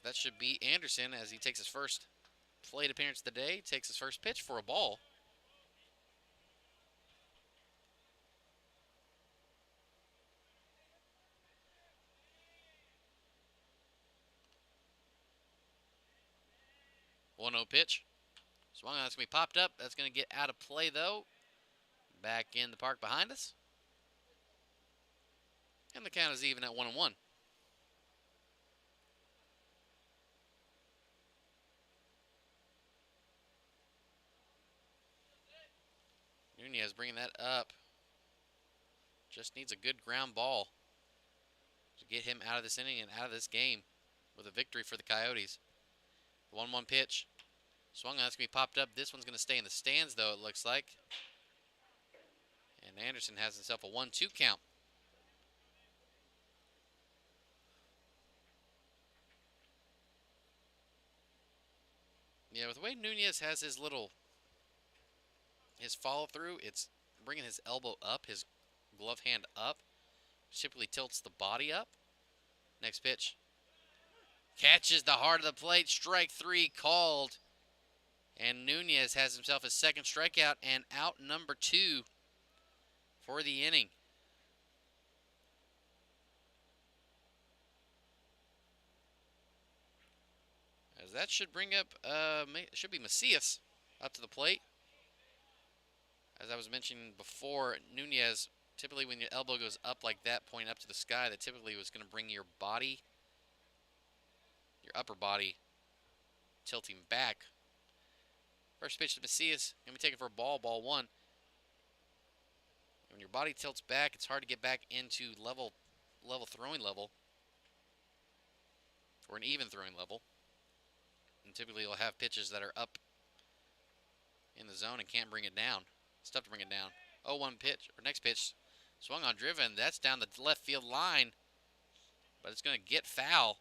That should be Anderson as he takes his first plate appearance of the day. Takes his first pitch for a ball. One 0 pitch. Swung on. That's going to be popped up. That's going to get out of play, though. Back in the park behind us. And the count is even at 1-1. Nunez bringing that up. Just needs a good ground ball to get him out of this inning and out of this game with a victory for the Coyotes. The 1-1 pitch. Swung on. That's going to be popped up. This one's going to stay in the stands, though, it looks like. And Anderson has himself a 1-2 count. Yeah, with the way Nunez has his follow through, it's bringing his elbow up, his glove hand up. Typically tilts the body up. Next pitch. Catches the heart of the plate. Strike 3 called. And Nunez has himself his second strikeout and out number 2 for the inning. As that should bring up, it should be Macias up to the plate. As I was mentioning before, Nunez, typically when your elbow goes up like that, pointing up to the sky, that typically was going to bring your body, your upper body, tilting back. First pitch to Macias, going to be taken for a ball, ball 1. When your body tilts back, it's hard to get back into level throwing level, or an even throwing level. And typically you'll have pitches that are up in the zone and can't bring it down. It's tough to bring it down. 0-1 pitch, or next pitch, swung on, driven. That's down the left field line, but it's going to get foul.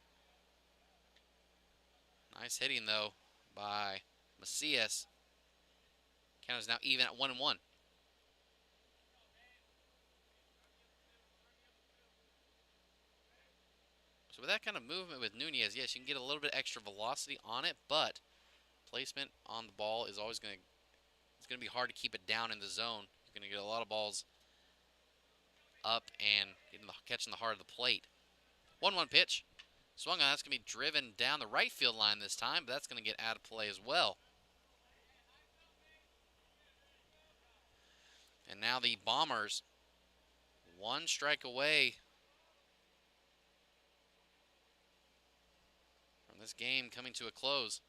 Nice hitting, though, by Macias. Count is now even at 1-1. So with that kind of movement with Nunez, yes, you can get a little bit extra velocity on it, but placement on the ball is always going to, it's going to be hard to keep it down in the zone. You're going to get a lot of balls up and catching the heart of the plate. 1-1 pitch. Swung on. That's going to be driven down the right field line this time, but that's going to get out of play as well. And now the Bombers, one strike away from this game coming to a close.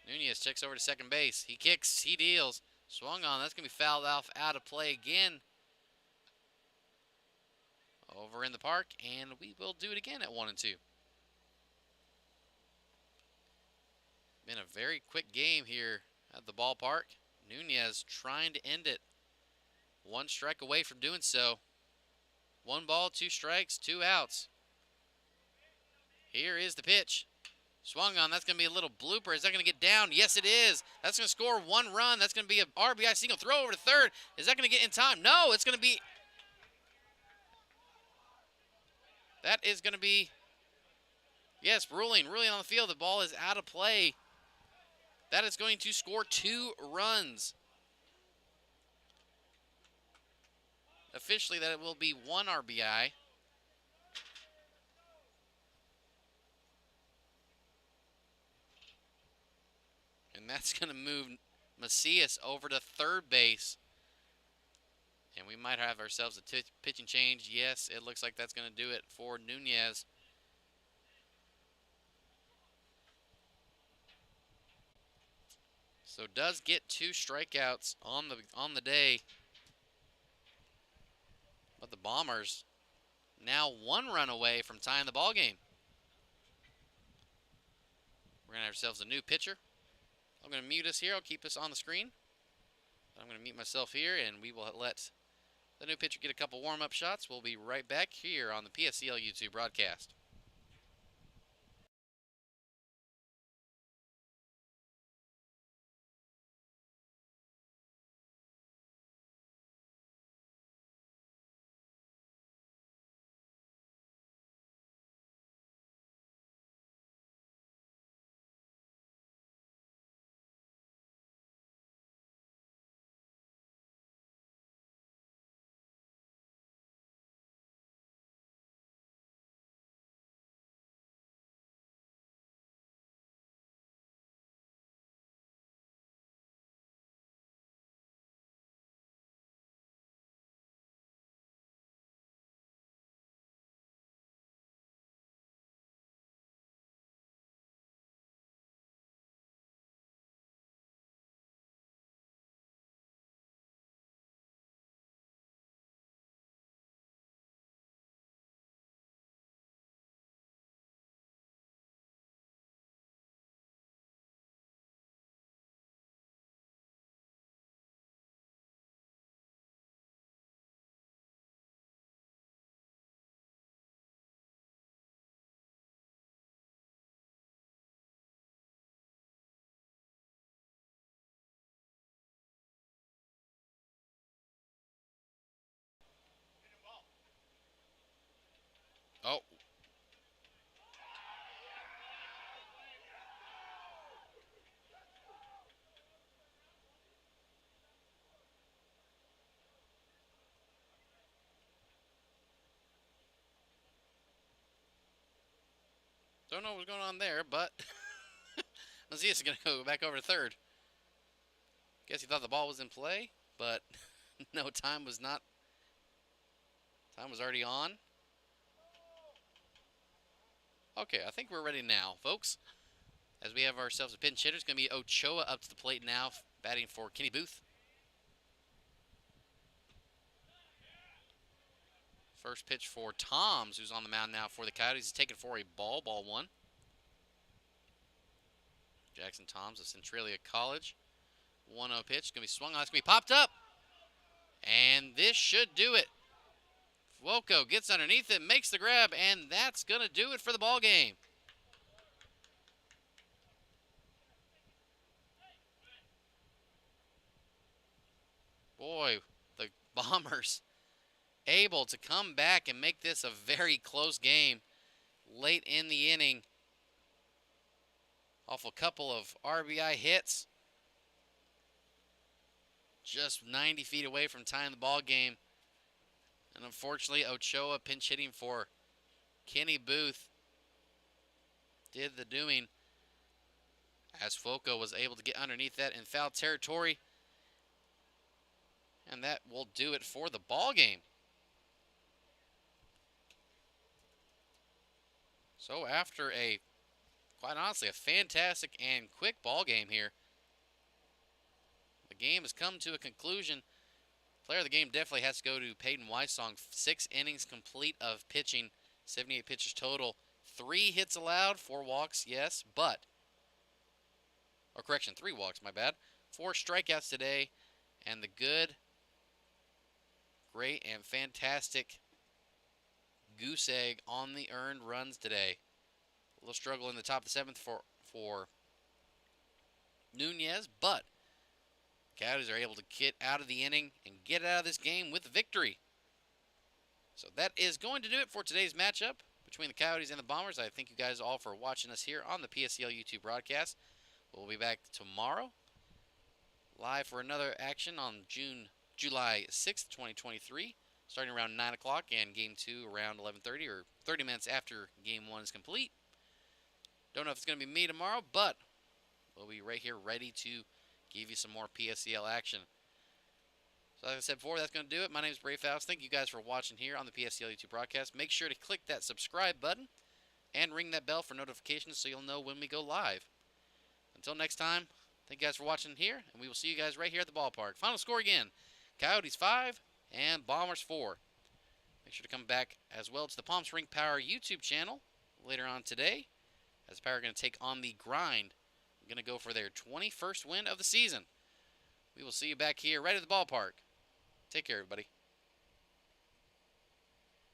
Nunez checks over to second base. He kicks, he deals. Swung on. That's going to be fouled off, out of play again. Over in the park, and we will do it again at 1-2. Been a very quick game here at the ballpark. Nunez trying to end it. One strike away from doing so. 1 ball, 2 strikes, 2 outs. Here is the pitch. Swung on. That's going to be a little blooper. Is that going to get down? Yes, it is. That's going to score 1 run. That's going to be a RBI single. Throw over to third. Is that going to get in time? No, it's going to be... That is going to be... Yes, ruling on the field. The ball is out of play. That is going to score 2 runs. Officially, that will be 1 RBI. And that's going to move Macias over to third base. And we might have ourselves a pitching change. Yes, it looks like that's going to do it for Nunez. So does get 2 strikeouts on the day. But the Bombers now 1 run away from tying the ball game. We're going to have ourselves a new pitcher. I'm going to mute us here. I'll keep this on the screen. I'm going to mute myself here, and we will let the new pitcher get a couple warm-up shots. We'll be right back here on the PSCL YouTube broadcast. Oh. Don't know what's going on there, but Macias is going to go back over to third. Guess he thought the ball was in play, but no, time was not. Time was already on. Okay, I think we're ready now, folks. As we have ourselves a pinch hitter, it's going to be Ochoa up to the plate now, batting for Kenny Booth. First pitch for Toms, who's on the mound now for the Coyotes. He's taken for a ball 1. Jackson Toms of Centralia College. 1-0 pitch. Going to be swung on. It's going to be popped up. And this should do it. Fuoco gets underneath it, makes the grab, and that's going to do it for the ball game. Boy, the Bombers able to come back and make this a very close game late in the inning. Off a couple of RBI hits. Just 90 feet away from tying the ball game. And unfortunately, Ochoa pinch hitting for Kenny Booth did the doing as Fuoco was able to get underneath that in foul territory. And that will do it for the ball game. So after quite honestly, a fantastic and quick ball game here, the game has come to a conclusion. Player of the game definitely has to go to Peyton Weissong. 6 innings complete of pitching, 78 pitches total. 3 hits allowed, 4 walks, yes, but, or correction, 3 walks, my bad. 4 strikeouts today, and the good, great, and fantastic goose egg on the earned runs today. A little struggle in the top of the 7th for Nunez, but Coyotes are able to get out of the inning and get out of this game with a victory. So that is going to do it for today's matchup between the Coyotes and the Bombers. I thank you guys all for watching us here on the PSCL YouTube broadcast. We'll be back tomorrow live for another action on July 6th, 2023, starting around 9 o'clock and Game 2 around 11:30 or 30 minutes after Game 1 is complete. Don't know if it's going to be me tomorrow, but we'll be right here ready to give you some more PSCL action. So like I said before, that's going to do it. My name is Brave Faust. Thank you guys for watching here on the PSCL YouTube broadcast. Make sure to click that subscribe button and ring that bell for notifications so you'll know when we go live. Until next time, thank you guys for watching here, and we will see you guys right here at the ballpark. Final score again, Coyotes 5 and Bombers 4. Make sure to come back as well to the Palm Spring Power YouTube channel later on today, as Power are going to take on the Grind. Going to go for their 21st win of the season. We will see you back here right at the ballpark. Take care, everybody.